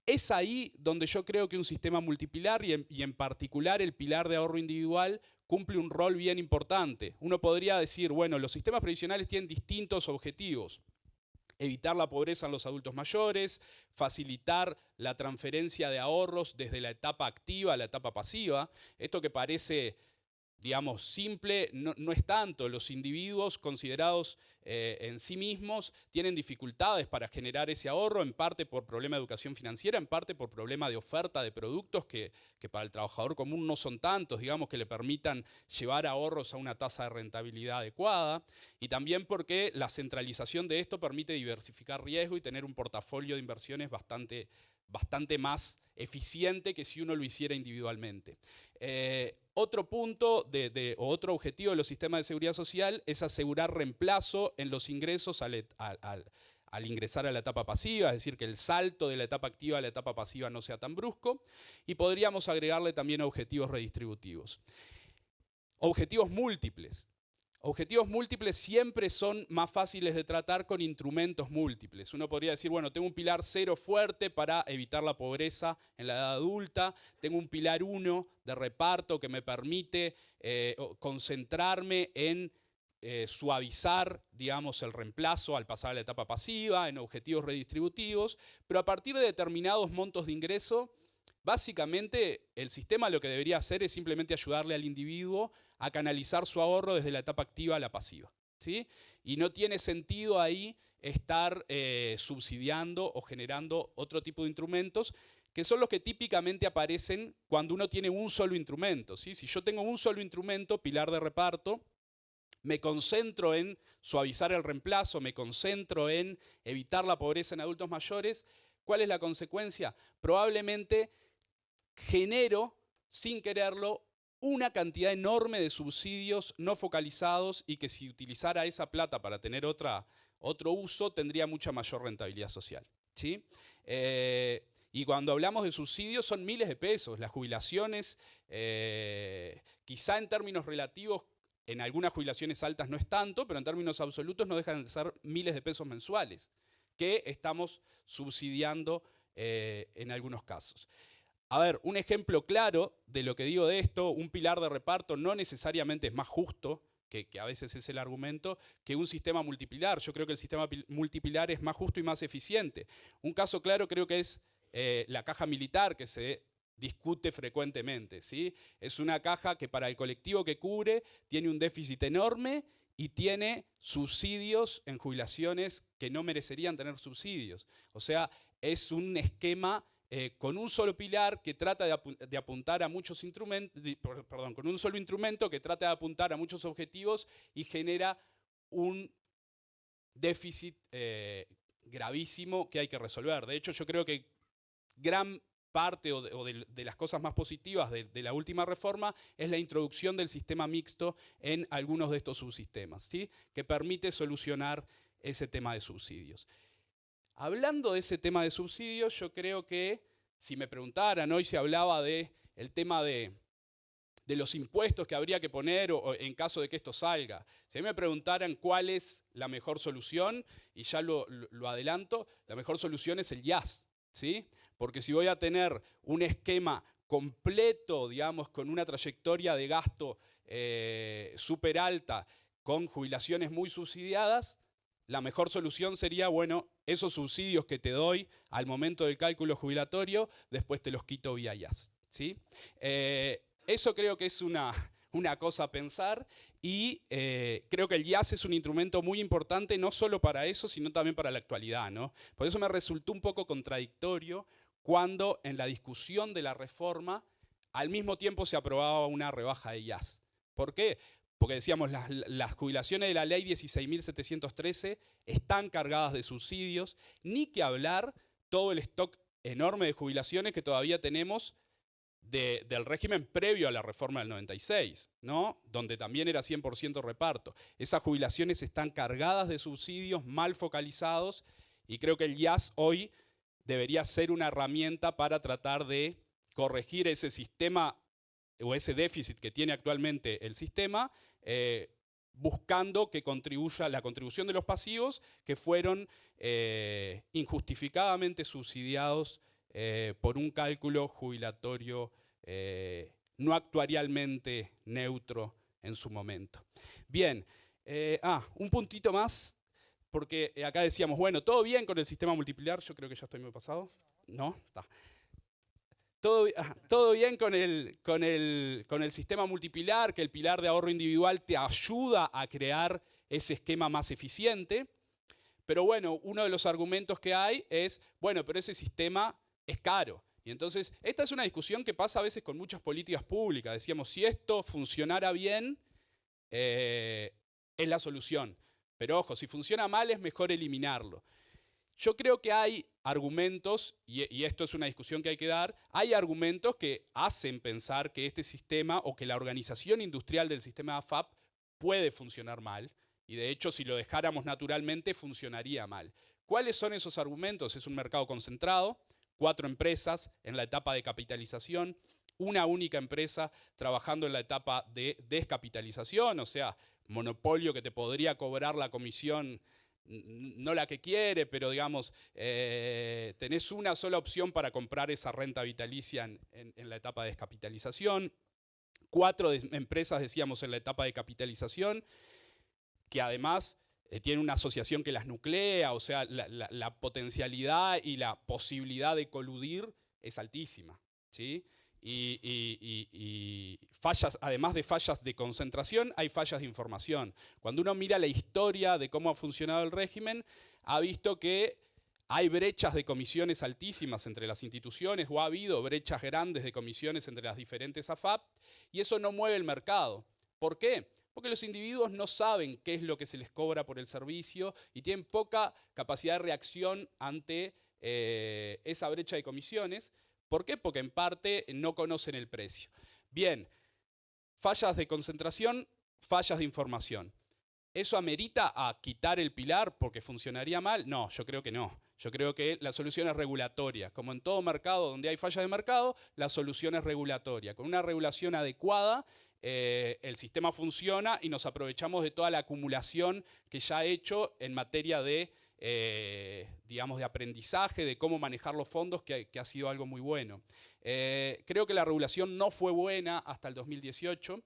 Es ahí donde yo creo que un sistema multipilar y en particular el pilar de ahorro individual cumple un rol bien importante. Uno podría decir, bueno, los sistemas previsionales tienen distintos objetivos. Evitar la pobreza en los adultos mayores, facilitar la transferencia de ahorros desde la etapa activa a la etapa pasiva. Esto que parece, digamos, simple, no es tanto. Los individuos considerados en sí mismos tienen dificultades para generar ese ahorro, en parte por problema de educación financiera, en parte por problema de oferta de productos que para el trabajador común no son tantos, digamos, que le permitan llevar ahorros a una tasa de rentabilidad adecuada, y también porque la centralización de esto permite diversificar riesgo y tener un portafolio de inversiones bastante más eficiente que si uno lo hiciera individualmente. Otro punto o otro objetivo de los sistemas de seguridad social es asegurar reemplazo en los ingresos al ingresar a la etapa pasiva, es decir, que el salto de la etapa activa a la etapa pasiva no sea tan brusco, y podríamos agregarle también objetivos redistributivos. Objetivos múltiples. Objetivos múltiples siempre son más fáciles de tratar con instrumentos múltiples. Uno podría decir, bueno, tengo un pilar 0 fuerte para evitar la pobreza en la edad adulta, tengo un pilar 1 de reparto que me permite concentrarme en suavizar, digamos, el reemplazo al pasar a la etapa pasiva, en objetivos redistributivos, pero a partir de determinados montos de ingreso, básicamente el sistema lo que debería hacer es simplemente ayudarle al individuo a canalizar su ahorro desde la etapa activa a la pasiva, ¿sí? Y no tiene sentido ahí estar subsidiando o generando otro tipo de instrumentos que son los que típicamente aparecen cuando uno tiene un solo instrumento, ¿sí? Si yo tengo un solo instrumento, pilar de reparto, me concentro en suavizar el reemplazo, me concentro en evitar la pobreza en adultos mayores, ¿cuál es la consecuencia? Probablemente genero, sin quererlo, una cantidad enorme de subsidios no focalizados y que si utilizara esa plata para tener otro uso, tendría mucha mayor rentabilidad social, ¿sí? Y cuando hablamos de subsidios son miles de pesos. Las jubilaciones, quizá en términos relativos, en algunas jubilaciones altas no es tanto, pero en términos absolutos no dejan de ser miles de pesos mensuales que estamos subsidiando en algunos casos. A ver, un ejemplo claro de lo que digo de esto, un pilar de reparto no necesariamente es más justo, que a veces es el argumento, que un sistema multipilar. Yo creo que el sistema multipilar es más justo y más eficiente. Un caso claro creo que es la caja militar, que se discute frecuentemente, ¿sí? Es una caja que para el colectivo que cubre tiene un déficit enorme y tiene subsidios en jubilaciones que no merecerían tener subsidios. O sea, es un esquema con un solo pilar que trata de apuntar a muchos instrumentos, con un solo instrumento que trata de apuntar a muchos objetivos y genera un déficit gravísimo que hay que resolver. De hecho, yo creo que gran parte de las cosas más positivas de la última reforma es la introducción del sistema mixto en algunos de estos subsistemas, ¿sí? Que permite solucionar ese tema de subsidios. Hablando de ese tema de subsidios, yo creo que si me preguntaran, hoy se hablaba del tema de de los impuestos que habría que poner o en caso de que esto salga. Si a mí me preguntaran cuál es la mejor solución, y ya lo adelanto, la mejor solución es el IAS, ¿sí? Porque si voy a tener un esquema completo, digamos, con una trayectoria de gasto súper alta, con jubilaciones muy subsidiadas, la mejor solución sería, bueno, esos subsidios que te doy al momento del cálculo jubilatorio, después te los quito vía IAS, ¿sí? Eso creo que es una cosa a pensar y creo que el IAS es un instrumento muy importante no solo para eso, sino también para la actualidad, ¿no? Por eso me resultó un poco contradictorio cuando en la discusión de la reforma al mismo tiempo se aprobaba una rebaja de IAS. ¿Por qué? Porque decíamos, las jubilaciones de la ley 16.713 están cargadas de subsidios, ni que hablar todo el stock enorme de jubilaciones que todavía tenemos del régimen previo a la reforma del 96, ¿no? Donde también era 100% reparto. Esas jubilaciones están cargadas de subsidios mal focalizados y creo que el IAS hoy debería ser una herramienta para tratar de corregir ese sistema o ese déficit que tiene actualmente el sistema, buscando que contribuya la contribución de los pasivos que fueron injustificadamente subsidiados por un cálculo jubilatorio no actuarialmente neutro en su momento. Bien, un puntito más, porque acá decíamos, bueno, todo bien con el sistema multipilar, yo creo que ya estoy muy pasado. ¿No? Está. Todo bien con el sistema multipilar, que el pilar de ahorro individual te ayuda a crear ese esquema más eficiente. Pero bueno, uno de los argumentos que hay es, bueno, pero ese sistema es caro. Y entonces, esta es una discusión que pasa a veces con muchas políticas públicas. Decíamos, si esto funcionara bien, es la solución. Pero ojo, si funciona mal es mejor eliminarlo. Yo creo que hay argumentos, y esto es una discusión que hay que dar, hay argumentos que hacen pensar que este sistema o que la organización industrial del sistema AFAP puede funcionar mal. Y de hecho, si lo dejáramos naturalmente, funcionaría mal. ¿Cuáles son esos argumentos? Es un mercado concentrado, 4 empresas en la etapa de capitalización, una única empresa trabajando en la etapa de descapitalización, o sea, monopolio que te podría cobrar la comisión, no la que quiere, pero digamos, tenés una sola opción para comprar esa renta vitalicia en la etapa de descapitalización. 4 empresas, decíamos, en la etapa de capitalización, que además tienen una asociación que las nuclea, o sea, la potencialidad y la posibilidad de coludir es altísima, ¿sí? Y fallas, además de fallas de concentración, hay fallas de información. Cuando uno mira la historia de cómo ha funcionado el régimen, ha visto que hay brechas de comisiones altísimas entre las instituciones, o ha habido brechas grandes de comisiones entre las diferentes AFAP, y eso no mueve el mercado. ¿Por qué? Porque los individuos no saben qué es lo que se les cobra por el servicio y tienen poca capacidad de reacción ante esa brecha de comisiones. ¿Por qué? Porque en parte no conocen el precio. Bien, fallas de concentración, fallas de información. ¿Eso amerita a quitar el pilar porque funcionaría mal? No, yo creo que no. Yo creo que la solución es regulatoria. Como en todo mercado donde hay fallas de mercado, la solución es regulatoria. Con una regulación adecuada, el sistema funciona y nos aprovechamos de toda la acumulación que ya ha hecho en materia de, digamos, de aprendizaje, de cómo manejar los fondos, que ha sido algo muy bueno. Creo que la regulación no fue buena hasta el 2018.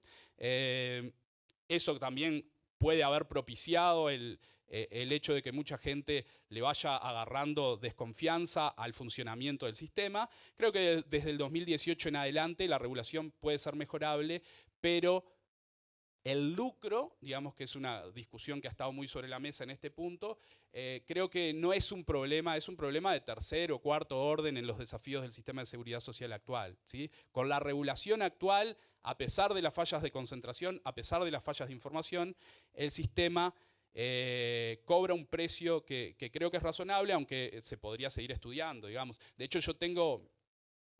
Eso también puede haber propiciado el hecho de que mucha gente le vaya agarrando desconfianza al funcionamiento del sistema. Creo que desde el 2018 en adelante la regulación puede ser mejorable, pero el lucro, digamos que es una discusión que ha estado muy sobre la mesa en este punto, creo que no es un problema, es un problema de tercer o cuarto orden en los desafíos del sistema de seguridad social actual, ¿sí? Con la regulación actual, a pesar de las fallas de concentración, a pesar de las fallas de información, el sistema cobra un precio que creo que es razonable, aunque se podría seguir estudiando, digamos. De hecho, yo tengo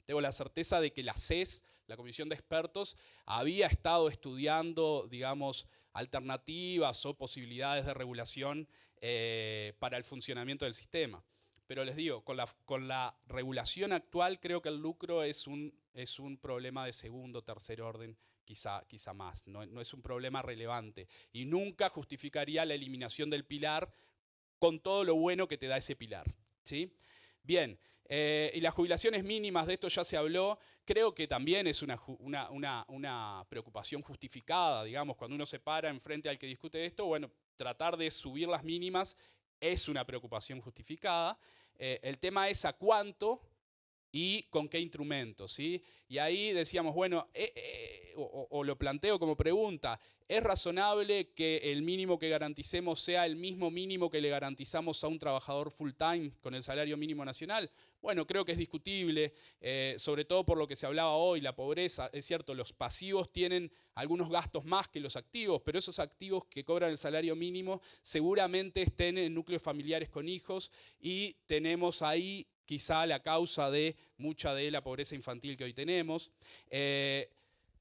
la certeza de que la CES, la Comisión de Expertos, había estado estudiando, digamos, alternativas o posibilidades de regulación para el funcionamiento del sistema. pero les digo, con la regulación actual creo que el lucro es un problema de segundo o tercer orden, quizá más. No es un problema relevante y nunca justificaría la eliminación del pilar con todo lo bueno que te da ese pilar, ¿sí? Bien, y las jubilaciones mínimas, de esto ya se habló, creo que también es una preocupación justificada, digamos, cuando uno se para enfrente al que discute esto, bueno, tratar de subir las mínimas es una preocupación justificada. El tema es a cuánto y con qué instrumentos, ¿sí? Y ahí decíamos, bueno, o lo planteo como pregunta, ¿es razonable que el mínimo que garanticemos sea el mismo mínimo que le garantizamos a un trabajador full time con el salario mínimo nacional? Bueno, creo que es discutible, sobre todo por lo que se hablaba hoy, la pobreza. Es cierto, los pasivos tienen algunos gastos más que los activos, pero esos activos que cobran el salario mínimo seguramente estén en núcleos familiares con hijos y tenemos ahí quizá la causa de mucha de la pobreza infantil que hoy tenemos.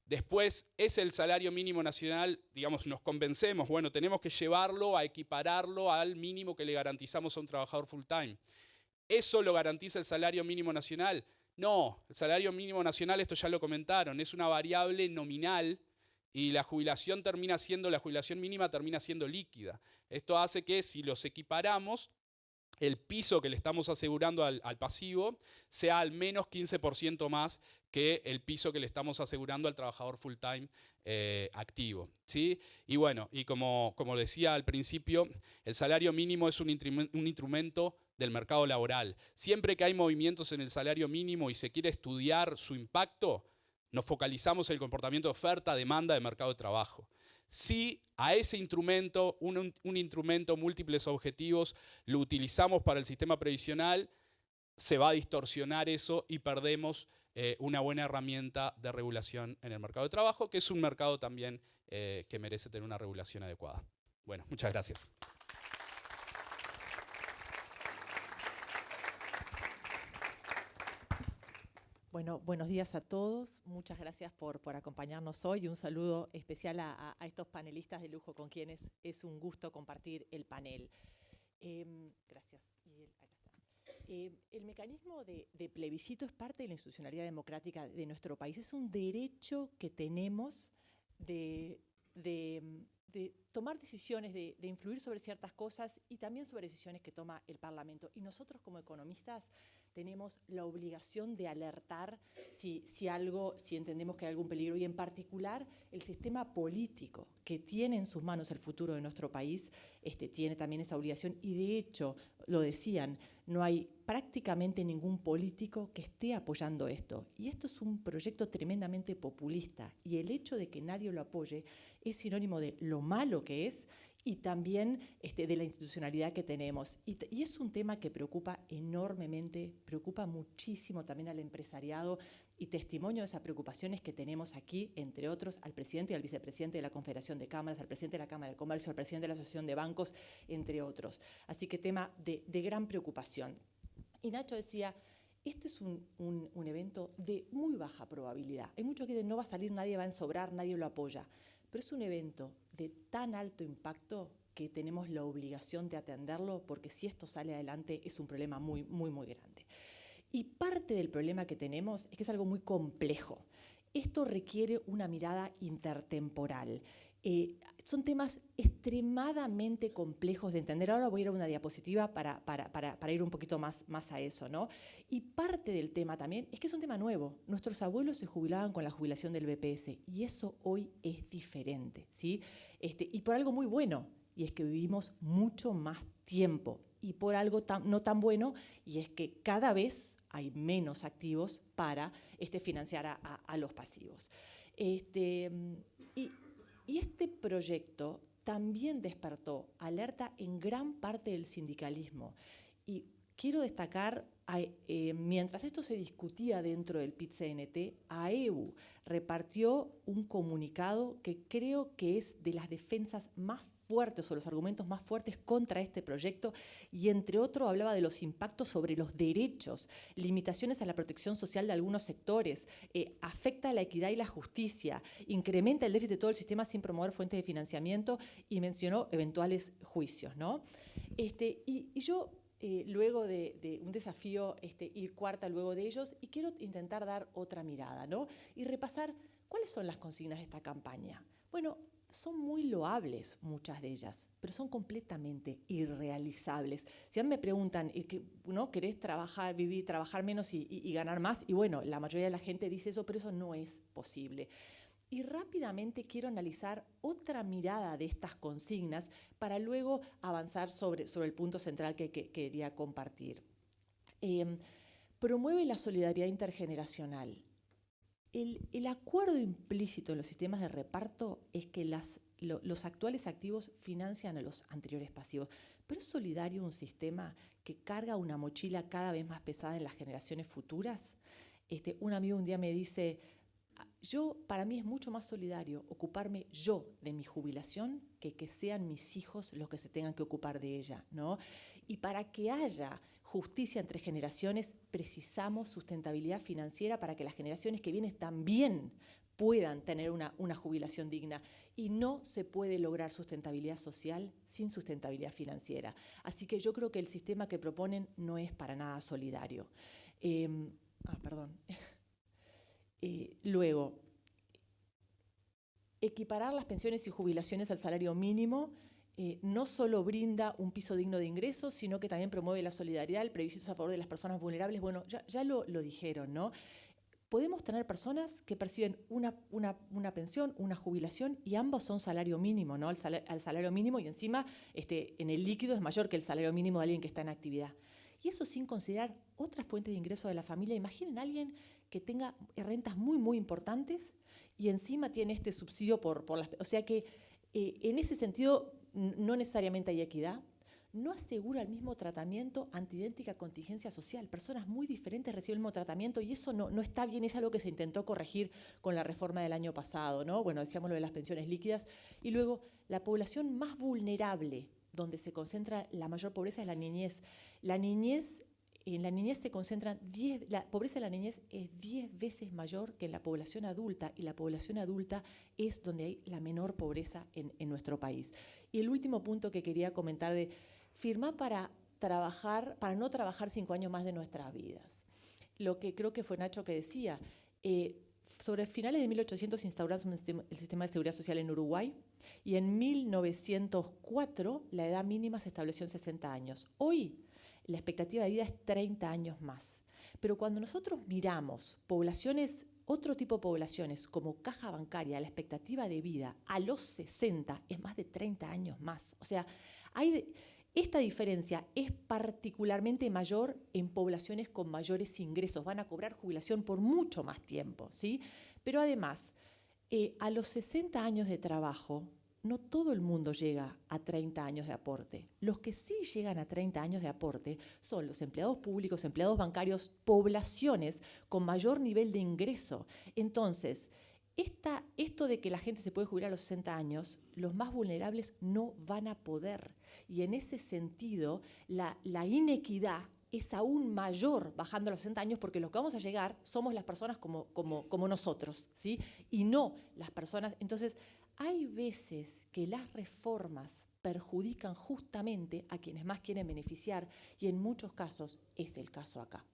Después, ¿es el salario mínimo nacional, digamos, nos convencemos, bueno, tenemos que llevarlo a equipararlo al mínimo que le garantizamos a un trabajador full time? ¿Eso lo garantiza el salario mínimo nacional? No, el salario mínimo nacional, esto ya lo comentaron, es una variable nominal y la jubilación mínima termina siendo líquida. Esto hace que si los equiparamos, el piso que le estamos asegurando al pasivo sea al menos 15% más que el piso que le estamos asegurando al trabajador full time activo, ¿sí? Y bueno, y como decía al principio, el salario mínimo es un instrumento del mercado laboral. Siempre que hay movimientos en el salario mínimo y se quiere estudiar su impacto, nos focalizamos en el comportamiento de oferta, demanda de mercado de trabajo. Si a ese instrumento, un instrumento múltiples objetivos, lo utilizamos para el sistema previsional, se va a distorsionar eso y perdemos una buena herramienta de regulación en el mercado de trabajo, que es un mercado también que merece tener una regulación adecuada. Bueno, muchas gracias. Bueno, buenos días a todos. Muchas gracias por acompañarnos hoy y un saludo especial a estos panelistas de lujo con quienes es un gusto compartir el panel. Gracias. Acá está. El mecanismo de plebiscito es parte de la institucionalidad democrática de nuestro país. Es un derecho que tenemos de tomar decisiones, de influir sobre ciertas cosas y también sobre decisiones que toma el Parlamento. Y nosotros como economistas tenemos la obligación de alertar si entendemos que hay algún peligro. Y en particular, el sistema político que tiene en sus manos el futuro de nuestro país tiene también esa obligación. Y de hecho, lo decían, no hay prácticamente ningún político que esté apoyando esto. Y esto es un proyecto tremendamente populista. Y el hecho de que nadie lo apoye es sinónimo de lo malo que es y también de la institucionalidad que tenemos. Y es un tema que preocupa enormemente, preocupa muchísimo también al empresariado y testimonio de esas preocupaciones que tenemos aquí, entre otros, al presidente y al vicepresidente de la Confederación de Cámaras, al presidente de la Cámara de Comercio, al presidente de la Asociación de Bancos, entre otros. Así que tema de gran preocupación. Y Nacho decía, este es un evento de muy baja probabilidad. Hay mucho que dicen, no va a salir, nadie va a ensobrar, nadie lo apoya. Pero es un evento de tan alto impacto que tenemos la obligación de atenderlo, porque si esto sale adelante es un problema muy, muy, muy grande. Y parte del problema que tenemos es que es algo muy complejo. Esto requiere una mirada intertemporal. Son temas extremadamente complejos de entender. Ahora voy a ir a una diapositiva para ir un poquito más a eso, ¿no? Y parte del tema también es que es un tema nuevo. Nuestros abuelos se jubilaban con la jubilación del BPS y eso hoy es diferente, ¿sí? Y por algo muy bueno, y es que vivimos mucho más tiempo. Y por algo no tan bueno, y es que cada vez hay menos activos para financiar a los pasivos. Y este proyecto también despertó alerta en gran parte del sindicalismo. Y quiero destacar, mientras esto se discutía dentro del PIT-CNT, AEU repartió un comunicado que creo que es de las defensas más fuertes o los argumentos más fuertes contra este proyecto y entre otros hablaba de los impactos sobre los derechos, limitaciones a la protección social de algunos sectores, afecta a la equidad y la justicia, incrementa el déficit de todo el sistema sin promover fuentes de financiamiento y mencionó eventuales juicios, ¿no? Y yo luego de un desafío ir cuarta luego de ellos, y quiero intentar dar otra mirada, ¿no? Y repasar cuáles son las consignas de esta campaña. Bueno, son muy loables muchas de ellas, pero son completamente irrealizables. Si a mí me preguntan, ¿no? ¿Querés trabajar, vivir, trabajar menos y ganar más? Y bueno, la mayoría de la gente dice eso, pero eso no es posible. Y rápidamente quiero analizar otra mirada de estas consignas para luego avanzar sobre el punto central que quería compartir. Promueve la solidaridad intergeneracional. El acuerdo implícito en los sistemas de reparto es que los actuales activos financian a los anteriores pasivos. ¿Pero es solidario un sistema que carga una mochila cada vez más pesada en las generaciones futuras? Un amigo un día me dice, para mí es mucho más solidario ocuparme yo de mi jubilación que sean mis hijos los que se tengan que ocupar de ella, ¿no? Y para que haya justicia entre generaciones, precisamos sustentabilidad financiera para que las generaciones que vienen también puedan tener una jubilación digna. Y no se puede lograr sustentabilidad social sin sustentabilidad financiera. Así que yo creo que el sistema que proponen no es para nada solidario. Luego, equiparar las pensiones y jubilaciones al salario mínimo no solo brinda un piso digno de ingresos, sino que también promueve la solidaridad, el plebiscito a favor de las personas vulnerables. Bueno, ya lo dijeron, ¿no? Podemos tener personas que perciben una pensión, una jubilación, y ambos son salario mínimo, ¿no? Al salario mínimo, y encima en el líquido es mayor que el salario mínimo de alguien que está en actividad. Y eso sin considerar otras fuentes de ingreso de la familia. Imaginen a alguien que tenga rentas muy, muy importantes y encima tiene este subsidio por las... O sea que en ese sentido no necesariamente hay equidad. No asegura el mismo tratamiento ante idéntica contingencia social. Personas muy diferentes reciben el mismo tratamiento y eso no está bien. Es algo que se intentó corregir con la reforma del año pasado, ¿no? Bueno, decíamos lo de las pensiones líquidas. Y luego, la población más vulnerable, donde se concentra la mayor pobreza, es la niñez. En la niñez se concentran la pobreza de la niñez es 10 veces mayor que en la población adulta, y la población adulta es donde hay la menor pobreza en nuestro país. Y el último punto que quería comentar de firmar para no trabajar 5 años más de nuestras vidas. Lo que creo que fue Nacho que decía, sobre finales de 1800 instauramos el sistema de seguridad social en Uruguay, y en 1904 la edad mínima se estableció en 60 años. Hoy la expectativa de vida es 30 años más. Pero cuando nosotros miramos otro tipo de poblaciones como caja bancaria, la expectativa de vida a los 60 es más de 30 años más. O sea, esta diferencia es particularmente mayor en poblaciones con mayores ingresos. Van a cobrar jubilación por mucho más tiempo, ¿sí? Pero además, a los 60 años de trabajo, no todo el mundo llega a 30 años de aporte. Los que sí llegan a 30 años de aporte son los empleados públicos, empleados bancarios, poblaciones con mayor nivel de ingreso. Entonces, esto de que la gente se puede jubilar a los 60 años, los más vulnerables no van a poder. Y en ese sentido, la inequidad es aún mayor bajando a los 60 años, porque los que vamos a llegar somos las personas como nosotros, ¿sí? Y no las personas. Entonces, hay veces que las reformas perjudican justamente a quienes más quieren beneficiar, y en muchos casos es el caso acá.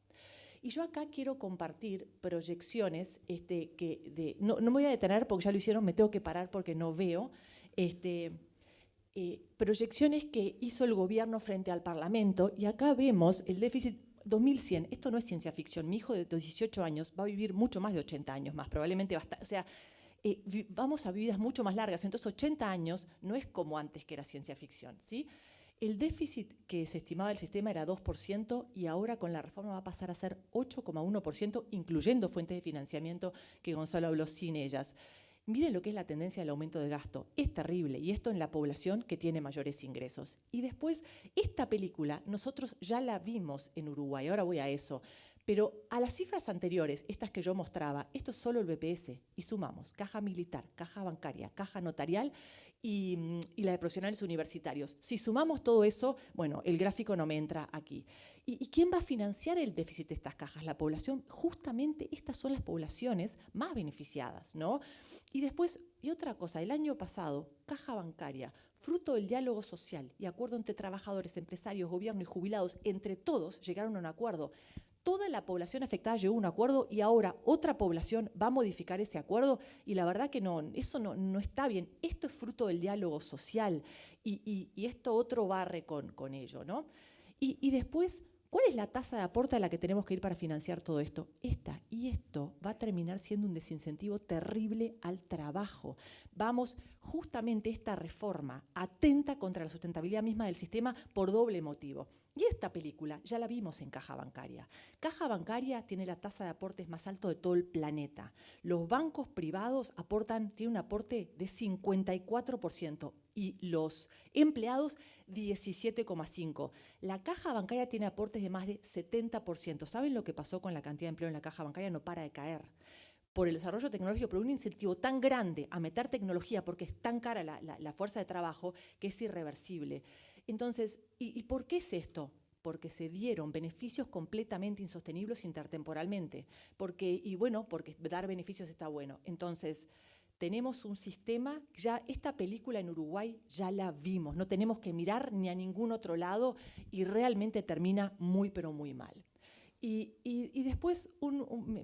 Y yo acá quiero compartir proyecciones no me voy a detener porque ya lo hicieron, me tengo que parar porque no veo, proyecciones que hizo el gobierno frente al Parlamento, y acá vemos el déficit 2100. Esto no es ciencia ficción. Mi hijo de 18 años va a vivir mucho más de 80 años más, probablemente bastante. O sea, vamos a vidas mucho más largas. Entonces, 80 años no es como antes, que era ciencia ficción, ¿sí? El déficit que se estimaba del sistema era 2%, y ahora con la reforma va a pasar a ser 8,1%, incluyendo fuentes de financiamiento que Gonzalo habló sin ellas. Miren lo que es la tendencia del aumento de gasto. Es terrible, y esto en la población que tiene mayores ingresos. Y después, esta película nosotros ya la vimos en Uruguay, ahora voy a eso. Pero a las cifras anteriores, estas que yo mostraba, esto es solo el BPS, y sumamos caja militar, caja bancaria, caja notarial y la de profesionales universitarios. Si sumamos todo eso, bueno, el gráfico no me entra aquí. ¿Y quién va a financiar el déficit de estas cajas? La población. Justamente estas son las poblaciones más beneficiadas, ¿no? Y después, y otra cosa, el año pasado, caja bancaria, fruto del diálogo social y acuerdo entre trabajadores, empresarios, gobierno y jubilados, entre todos llegaron a un acuerdo. Toda la población afectada llegó a un acuerdo y ahora otra población va a modificar ese acuerdo y la verdad que no, eso no está bien. Esto es fruto del diálogo social y esto otro barre con ello, ¿no? Y después, ¿cuál es la tasa de aporte a la que tenemos que ir para financiar todo esto? Esta. Y esto va a terminar siendo un desincentivo terrible al trabajo. Justamente esta reforma atenta contra la sustentabilidad misma del sistema por doble motivo. Y esta película ya la vimos en Caja Bancaria. Caja Bancaria tiene la tasa de aportes más alto de todo el planeta. Los bancos privados tienen un aporte de 54% y los empleados 17,5%. La Caja Bancaria tiene aportes de más de 70%. ¿Saben lo que pasó con la cantidad de empleo en la Caja Bancaria? No para de caer. Por el desarrollo tecnológico, pero un incentivo tan grande a meter tecnología porque es tan cara la fuerza de trabajo que es irreversible. Entonces, ¿y por qué es esto? Porque se dieron beneficios completamente insostenibles intertemporalmente. Porque dar beneficios está bueno. Entonces, tenemos un sistema, ya esta película en Uruguay ya la vimos, no tenemos que mirar ni a ningún otro lado y realmente termina muy, pero muy mal. Y después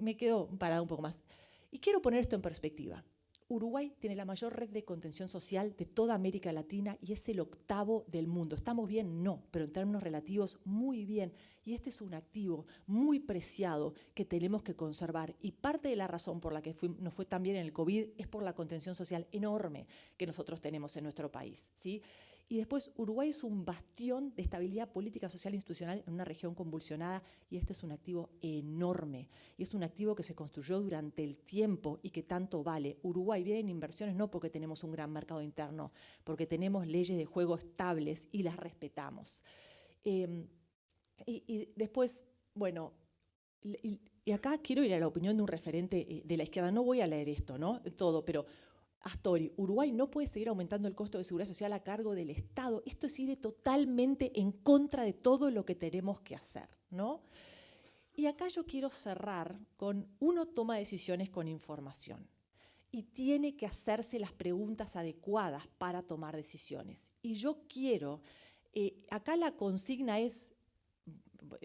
me quedo parada un poco más. Y quiero poner esto en perspectiva. Uruguay tiene la mayor red de contención social de toda América Latina y es el 8º del mundo. ¿Estamos bien? No, pero en términos relativos muy bien. Y este es un activo muy preciado que tenemos que conservar. Y parte de la razón por la que nos fue tan bien en el COVID es por la contención social enorme que nosotros tenemos en nuestro país, ¿sí? Y después, Uruguay es un bastión de estabilidad política, social e institucional en una región convulsionada y este es un activo enorme. Y es un activo que se construyó durante el tiempo y que tanto vale. Uruguay viene en inversiones no porque tenemos un gran mercado interno, porque tenemos leyes de juego estables y las respetamos. Y después, bueno, y acá quiero ir a la opinión de un referente de la izquierda. No voy a leer esto, ¿no? Todo, pero Astori, Uruguay no puede seguir aumentando el costo de seguridad social a cargo del Estado. Esto sigue totalmente en contra de todo lo que tenemos que hacer, ¿no? Y acá yo quiero cerrar con uno toma decisiones con información y tiene que hacerse las preguntas adecuadas para tomar decisiones. Y yo quiero, acá la consigna es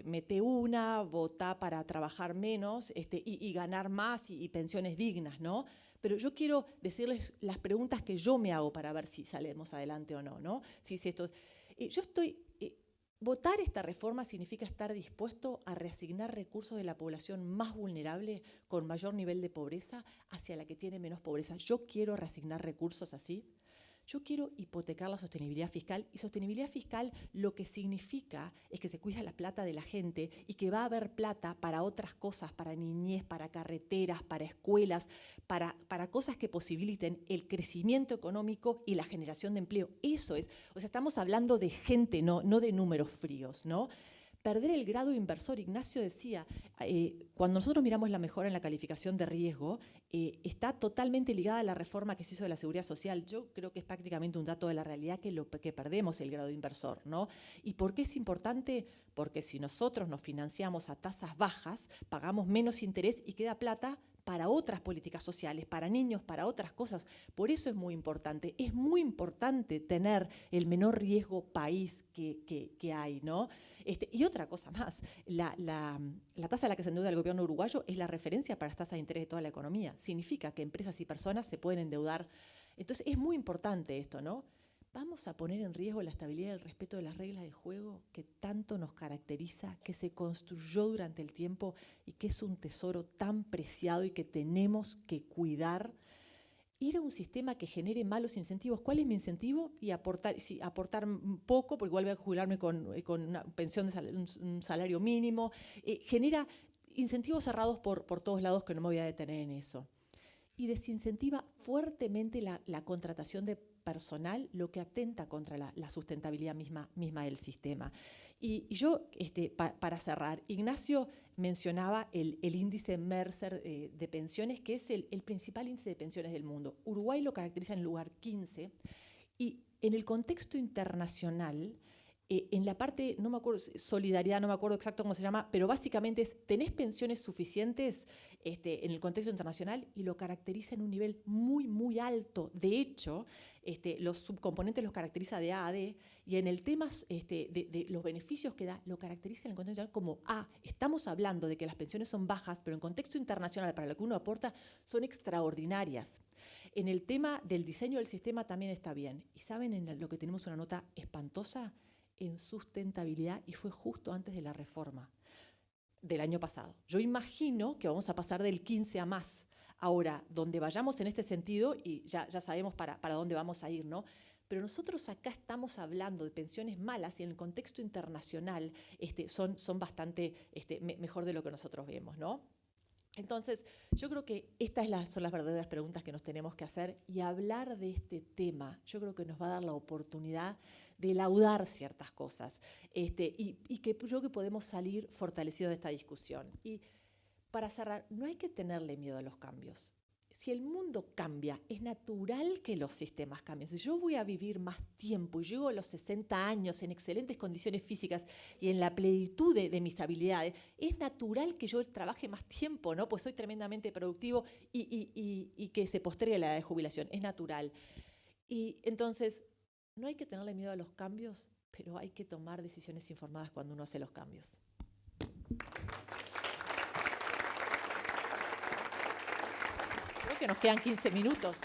mete una, vota para trabajar menos y ganar más y pensiones dignas, ¿no? Pero yo quiero decirles las preguntas que yo me hago para ver si salimos adelante o no, ¿no? Votar esta reforma significa estar dispuesto a reasignar recursos de la población más vulnerable con mayor nivel de pobreza hacia la que tiene menos pobreza. Yo quiero reasignar recursos así. Yo quiero hipotecar la sostenibilidad fiscal y sostenibilidad fiscal lo que significa es que se cuida la plata de la gente y que va a haber plata para otras cosas, para niñez, para carreteras, para escuelas, para cosas que posibiliten el crecimiento económico y la generación de empleo. Eso es, o sea, estamos hablando de gente, no de números fríos, ¿no? Perder el grado inversor. Ignacio decía, cuando nosotros miramos la mejora en la calificación de riesgo, está totalmente ligada a la reforma que se hizo de la seguridad social. Yo creo que es prácticamente un dato de la realidad que perdemos el grado inversor, ¿no? ¿Y por qué es importante? Porque si nosotros nos financiamos a tasas bajas, pagamos menos interés y queda plata para otras políticas sociales, para niños, para otras cosas. Por eso es muy importante. Es muy importante tener el menor riesgo país que hay, ¿no? Y otra cosa más, la tasa a la que se endeuda el gobierno uruguayo es la referencia para las tasas de interés de toda la economía. Significa que empresas y personas se pueden endeudar. Entonces es muy importante esto, ¿no? ¿Vamos a poner en riesgo la estabilidad y el respeto de las reglas de juego que tanto nos caracteriza, que se construyó durante el tiempo y que es un tesoro tan preciado y que tenemos que cuidar? Ir a un sistema que genere malos incentivos. ¿Cuál es mi incentivo? Y aportar poco, porque igual voy a jubilarme con una pensión, un salario mínimo. Genera incentivos cerrados por todos lados que no me voy a detener en eso. Y desincentiva fuertemente la contratación de personal, lo que atenta contra la sustentabilidad misma del sistema. Y yo, para cerrar, Ignacio mencionaba el índice Mercer de pensiones, que es el principal índice de pensiones del mundo. Uruguay lo caracteriza en el lugar 15 y en el contexto internacional En la parte, no me acuerdo, solidaridad, no me acuerdo exacto cómo se llama, pero básicamente es, tenés pensiones suficientes en el contexto internacional y lo caracteriza en un nivel muy, muy alto. De hecho, los subcomponentes los caracteriza de A a D, y en el tema de los beneficios que da, lo caracteriza en el contexto internacional como A. Estamos hablando de que las pensiones son bajas, pero en contexto internacional, para lo que uno aporta, son extraordinarias. En el tema del diseño del sistema también está bien. ¿Y saben en lo que tenemos una nota espantosa? En sustentabilidad, y fue justo antes de la reforma del año pasado. Yo imagino que vamos a pasar del 15 a más. Ahora, donde vayamos en este sentido, y ya sabemos para dónde vamos a ir, ¿no? Pero nosotros acá estamos hablando de pensiones malas y en el contexto internacional son bastante mejor de lo que nosotros vemos, ¿no? Entonces, yo creo que estas son las verdaderas preguntas que nos tenemos que hacer, y hablar de este tema, yo creo que nos va a dar la oportunidad de laudar ciertas cosas y que creo que podemos salir fortalecidos de esta discusión. Y para cerrar, no hay que tenerle miedo a los cambios. Si el mundo cambia, es natural que los sistemas cambien. Si yo voy a vivir más tiempo y llego a los 60 años en excelentes condiciones físicas y en la plenitud de mis habilidades, es natural que yo trabaje más tiempo, ¿no? Pues soy tremendamente productivo y que se postergue la edad de jubilación. Es natural. Y entonces, no hay que tenerle miedo a los cambios, pero hay que tomar decisiones informadas cuando uno hace los cambios. Creo que nos quedan 15 minutos.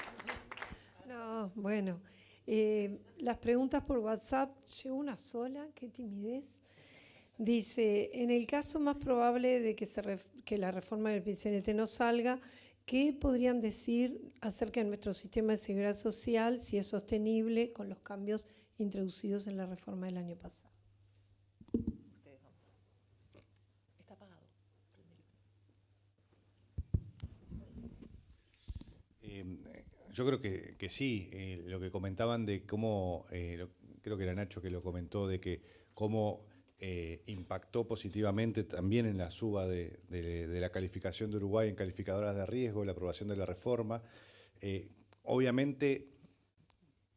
No, bueno. Las preguntas por WhatsApp, llegó una sola, qué timidez. Dice, en el caso más probable de que la reforma del PIT-CNT no salga, ¿qué podrían decir acerca de nuestro sistema de seguridad social, si es sostenible con los cambios introducidos en la reforma del año pasado? Está apagado. Yo creo que sí, lo que comentaban de cómo, creo que era Nacho que lo comentó, de que cómo impactó positivamente también en la suba de la calificación de Uruguay en calificadoras de riesgo, la aprobación de la reforma. Obviamente,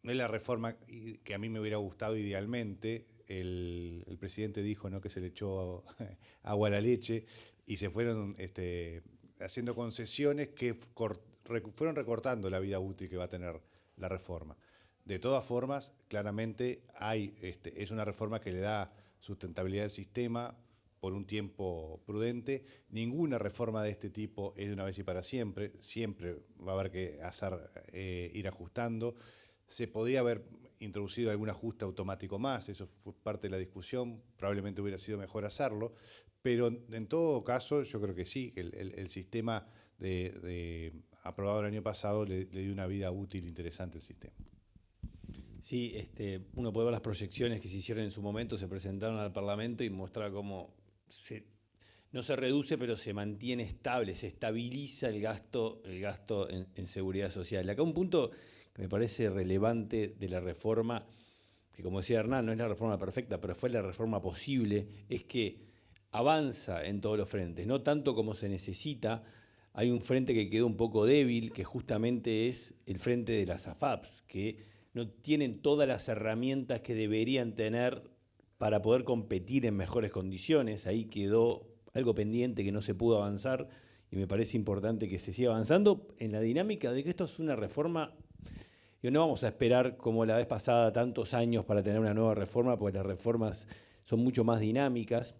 no es la reforma que a mí me hubiera gustado idealmente. El presidente dijo, ¿no?, que se le echó agua a la leche y se fueron haciendo concesiones que fueron recortando la vida útil que va a tener la reforma. De todas formas, claramente es una reforma que le da sustentabilidad al sistema por un tiempo prudente. Ninguna reforma de este tipo es de una vez y para siempre. Siempre va a haber que ir ajustando. Se podría haber introducido algún ajuste automático más, eso fue parte de la discusión, probablemente hubiera sido mejor hacerlo, pero en todo caso yo creo que sí, que el sistema aprobado el año pasado le dio una vida útil interesante al sistema. Sí, uno puede ver las proyecciones que se hicieron en su momento, se presentaron al Parlamento y muestra cómo no se reduce, pero se mantiene estable, se estabiliza el gasto en seguridad social. Acá un punto que me parece relevante de la reforma, que como decía Hernán, no es la reforma perfecta, pero fue la reforma posible, es que avanza en todos los frentes, no tanto como se necesita. Hay un frente que quedó un poco débil, que justamente es el frente de las AFAPs, que no tienen todas las herramientas que deberían tener para poder competir en mejores condiciones. Ahí quedó algo pendiente que no se pudo avanzar y me parece importante que se siga avanzando en la dinámica de que esto es una reforma. No vamos a esperar como la vez pasada tantos años para tener una nueva reforma, porque las reformas son mucho más dinámicas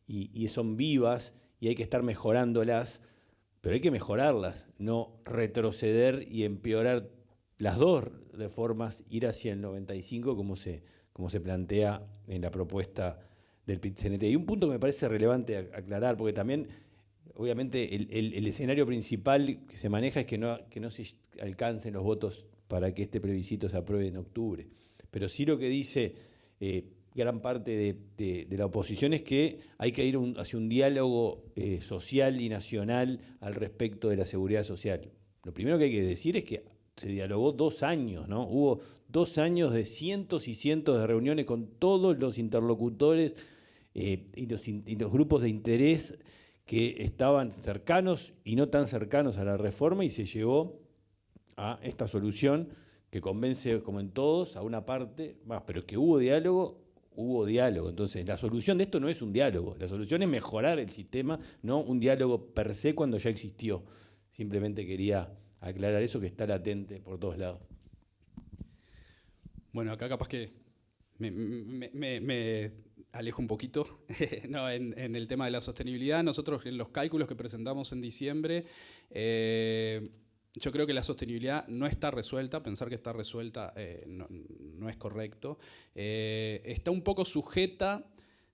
y son vivas y hay que estar mejorándolas, pero hay que mejorarlas, no retroceder y empeorar las dos reformas, ir hacia el 95 como se plantea en la propuesta del PIT-CNT. Y un punto que me parece relevante aclarar, porque también, obviamente, el escenario principal que se maneja es que no se alcancen los votos para que este plebiscito se apruebe en octubre. Pero sí lo que dice gran parte de la oposición es que hay que ir hacia un diálogo social y nacional al respecto de la seguridad social. Lo primero que hay que decir es que se dialogó 2 años, ¿no? Hubo 2 años de cientos y cientos de reuniones con todos los interlocutores y los grupos de interés que estaban cercanos y no tan cercanos a la reforma, y se llegó a esta solución que convence, como en todos, a una parte más, pero que hubo diálogo, hubo diálogo. Entonces, la solución de esto no es un diálogo, la solución es mejorar el sistema, no un diálogo per se cuando ya existió. Simplemente quería aclarar eso que está latente por todos lados. Bueno, acá capaz que me alejo un poquito. No, en el tema de la sostenibilidad, nosotros en los cálculos que presentamos en diciembre, yo creo que la sostenibilidad no está resuelta. Pensar que está resuelta no es correcto. Está un poco sujeta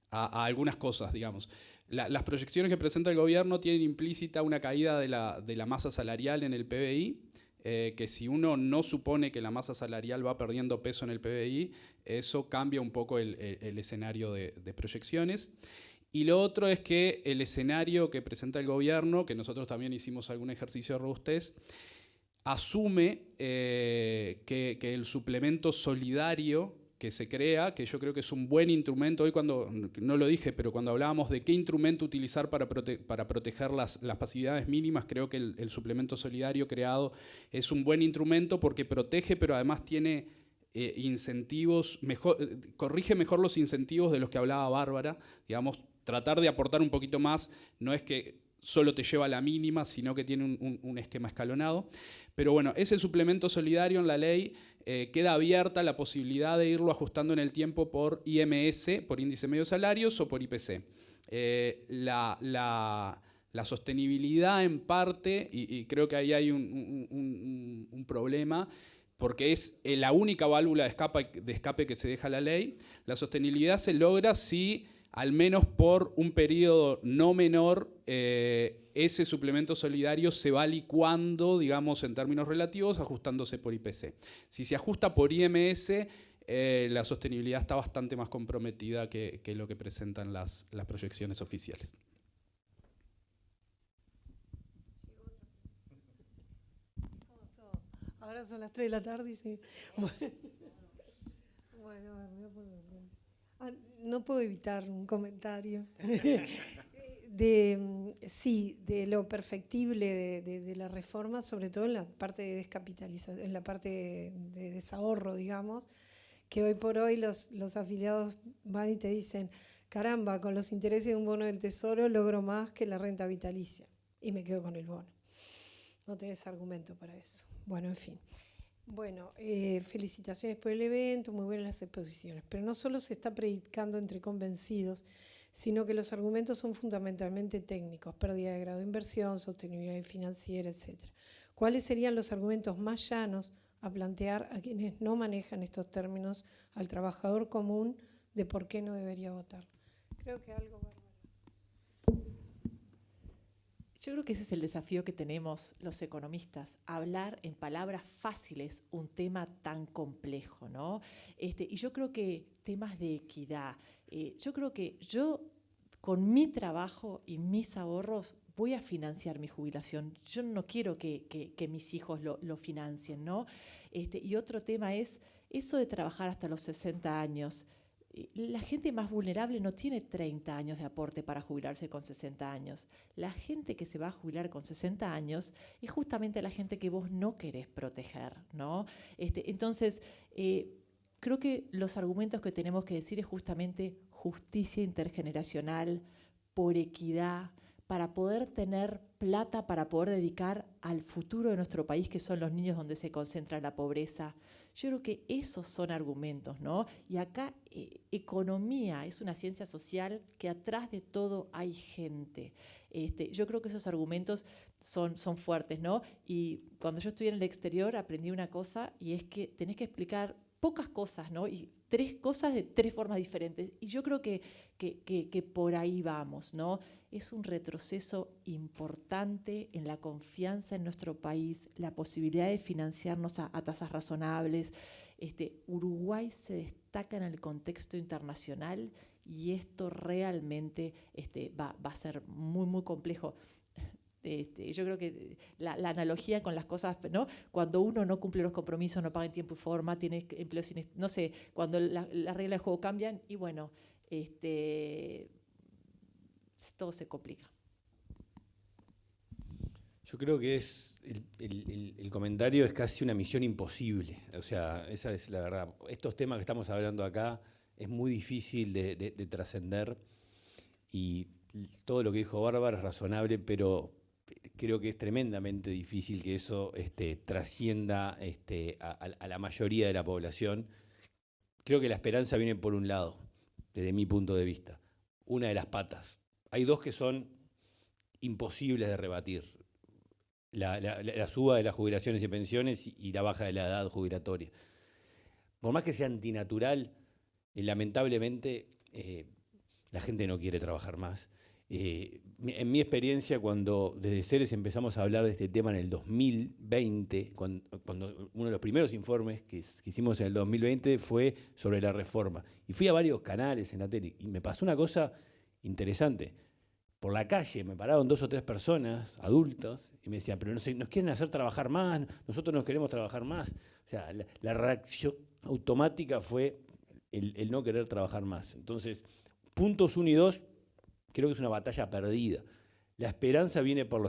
a algunas cosas, digamos. Las proyecciones que presenta el gobierno tienen implícita una caída de la masa salarial en el PBI, que si uno no supone que la masa salarial va perdiendo peso en el PBI, eso cambia un poco el escenario de proyecciones. Y lo otro es que el escenario que presenta el gobierno, que nosotros también hicimos algún ejercicio de robustez, asume que el suplemento solidario que se crea, que yo creo que es un buen instrumento, hoy cuando, no lo dije, pero cuando hablábamos de qué instrumento utilizar para proteger las pasividades mínimas, creo que el suplemento solidario creado es un buen instrumento porque protege, pero además tiene incentivos, corrige mejor los incentivos de los que hablaba Bárbara. Digamos, tratar de aportar un poquito más no es que solo te lleva a la mínima, sino que tiene un esquema escalonado. Pero bueno, ese suplemento solidario en la ley queda abierta la posibilidad de irlo ajustando en el tiempo por IMS, por índice medio de salarios, o por IPC. La sostenibilidad en parte, y creo que ahí hay un problema, porque es la única válvula de escape que se deja la ley, la sostenibilidad se logra si al menos por un periodo no menor, ese suplemento solidario se va licuando, digamos, en términos relativos, ajustándose por IPC. Si se ajusta por IMS, la sostenibilidad está bastante más comprometida que lo que presentan las proyecciones oficiales. Ahora son las 3 de la tarde y sí. Bueno, a ver, me voy a poner... no puedo evitar un comentario. De lo perfectible de la reforma, sobre todo en la parte de descapitalización, en la parte de desahorro, digamos, que hoy por hoy los afiliados van y te dicen, caramba, con los intereses de un bono del Tesoro logro más que la renta vitalicia y me quedo con el bono. No tenés argumento para eso. Bueno, en fin. Bueno, felicitaciones por el evento, muy buenas las exposiciones, pero no solo se está predicando entre convencidos, sino que los argumentos son fundamentalmente técnicos, pérdida de grado de inversión, sostenibilidad financiera, etc. ¿Cuáles serían los argumentos más llanos a plantear a quienes no manejan estos términos al trabajador común de por qué no debería votar? Creo que algo... Yo creo que ese es el desafío que tenemos los economistas, hablar en palabras fáciles un tema tan complejo, ¿no? Y yo creo que temas de equidad, yo creo que yo con mi trabajo y mis ahorros voy a financiar mi jubilación. Yo no quiero que mis hijos lo financien, ¿no? Y otro tema es eso de trabajar hasta los 60 años. La gente más vulnerable no tiene 30 años de aporte para jubilarse con 60 años. La gente que se va a jubilar con 60 años es justamente la gente que vos no querés proteger, ¿no? Entonces, creo que los argumentos que tenemos que decir es justamente justicia intergeneracional, por equidad, para poder tener plata, para poder dedicar al futuro de nuestro país, que son los niños donde se concentra la pobreza. Yo creo que esos son argumentos, ¿no? Y acá economía es una ciencia social que atrás de todo hay gente. Yo creo que esos argumentos son fuertes, ¿no? Y cuando yo estudié en el exterior aprendí una cosa, y es que tenés que explicar pocas cosas, ¿no? Y 3 cosas de 3 formas diferentes. Y yo creo que por ahí vamos, ¿no? Es un retroceso importante en la confianza en nuestro país, la posibilidad de financiarnos a tasas razonables. Uruguay se destaca en el contexto internacional y esto realmente va a ser muy, muy complejo. Yo creo que la analogía con las cosas, ¿no? Cuando uno no cumple los compromisos, no paga en tiempo y forma, tiene empleo sin... No sé, cuando las reglas de juego cambian y bueno, todo se complica. Yo creo que el comentario es casi una misión imposible. O sea, esa es la verdad. Estos temas que estamos hablando acá es muy difícil de trascender, y todo lo que dijo Bárbara es razonable, pero creo que es tremendamente difícil que eso trascienda a la mayoría de la población. Creo que la esperanza viene por un lado, desde mi punto de vista, una de las patas. Hay dos que son imposibles de rebatir: la suba de las jubilaciones y pensiones y la baja de la edad jubilatoria. Por más que sea antinatural, lamentablemente la gente no quiere trabajar más. En mi experiencia, cuando desde Ceres empezamos a hablar de este tema en el 2020, cuando uno de los primeros informes que hicimos en el 2020 fue sobre la reforma, y fui a varios canales en la tele, y me pasó una cosa interesante. Por la calle me pararon 2 o 3 personas, adultos, y me decían, pero nos quieren hacer trabajar más, nosotros nos queremos trabajar más. O sea, la reacción automática fue el no querer trabajar más. Entonces, puntos 1 y 2, creo que es una batalla perdida. La esperanza viene por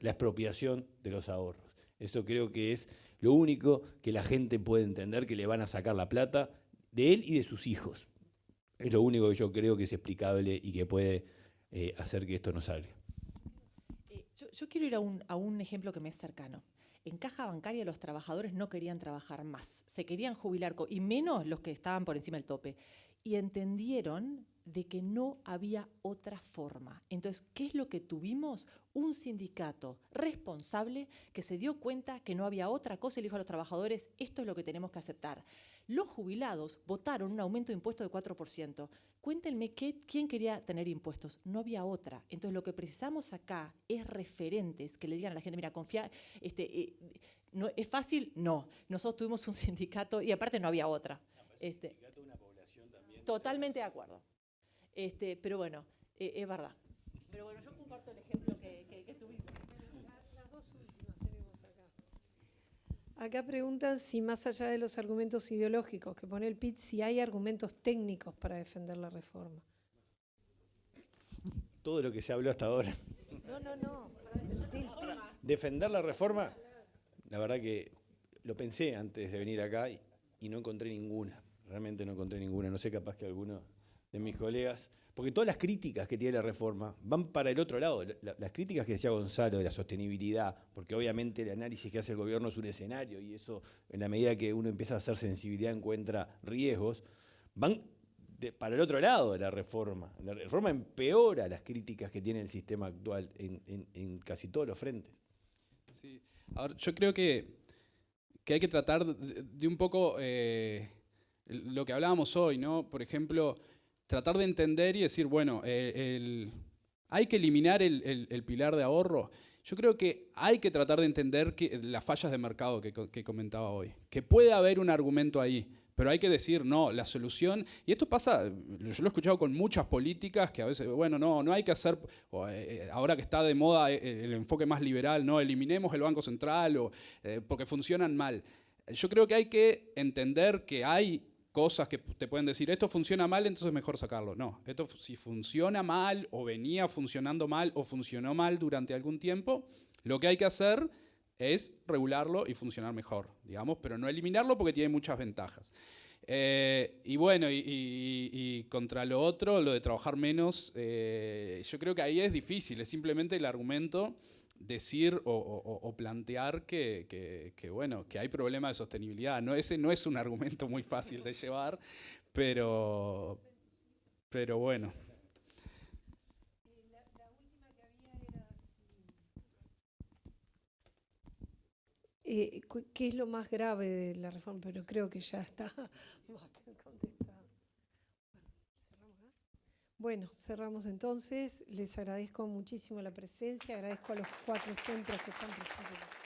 la expropiación de los ahorros. Eso creo que es lo único que la gente puede entender, que le van a sacar la plata de él y de sus hijos. Es lo único que yo creo que es explicable y que puede hacer que esto no salga. Yo quiero ir a un ejemplo que me es cercano. En caja bancaria los trabajadores no querían trabajar más, se querían jubilar, y menos los que estaban por encima del tope. Y entendieron de que no había otra forma. Entonces, ¿qué es lo que tuvimos? Un sindicato responsable que se dio cuenta que no había otra cosa y le dijo a los trabajadores, esto es lo que tenemos que aceptar. Los jubilados votaron un aumento de impuestos de 4%. Cuéntenme quién quería tener impuestos. No había otra. Entonces, lo que precisamos acá es referentes que le digan a la gente, mira, confía, no, ¿es fácil? No. Nosotros tuvimos un sindicato y aparte no había otra. Sindicato de una población también. Totalmente de acuerdo. Pero bueno, es verdad. Pero bueno, yo comparto el ejemplo que tuvimos. Las 2 últimas tenemos acá. Acá preguntan si más allá de los argumentos ideológicos que pone el PIT, si hay argumentos técnicos para defender la reforma. Todo lo que se habló hasta ahora. No. Defender la reforma, la verdad que lo pensé antes de venir acá y no encontré ninguna. Realmente no encontré ninguna. No sé, capaz que alguno de mis colegas, porque todas las críticas que tiene la reforma van para el otro lado. Las críticas que decía Gonzalo de la sostenibilidad, porque obviamente el análisis que hace el gobierno es un escenario, y eso, en la medida que uno empieza a hacer sensibilidad, encuentra riesgos, van para el otro lado de la reforma. La reforma empeora las críticas que tiene el sistema actual en casi todos los frentes. Sí. Ahora, yo creo que hay que tratar de un poco lo que hablábamos hoy, ¿no? Por ejemplo, tratar de entender y decir, bueno, hay que eliminar el pilar de ahorro. Yo creo que hay que tratar de entender las fallas de mercado que comentaba hoy. Que puede haber un argumento ahí, pero hay que decir, no, la solución, y esto pasa, yo lo he escuchado con muchas políticas que a veces, bueno, no hay que hacer, ahora que está de moda el enfoque más liberal, no, eliminemos el Banco Central porque funcionan mal. Yo creo que hay que entender que hay cosas que te pueden decir, esto funciona mal, entonces mejor sacarlo. No, esto si funciona mal o venía funcionando mal o funcionó mal durante algún tiempo, lo que hay que hacer es regularlo y funcionar mejor, digamos, pero no eliminarlo porque tiene muchas ventajas. Y bueno, y contra lo otro, lo de trabajar menos, yo creo que ahí es difícil, es simplemente el argumento decir o plantear que bueno, que hay problemas de sostenibilidad. No, ese no es un argumento muy fácil de llevar, pero bueno. La última que había era ¿qué es lo más grave de la reforma? Pero creo que ya está más que contestado. Bueno, cerramos entonces. Les agradezco muchísimo la presencia, agradezco a los 4 centros que están presentes.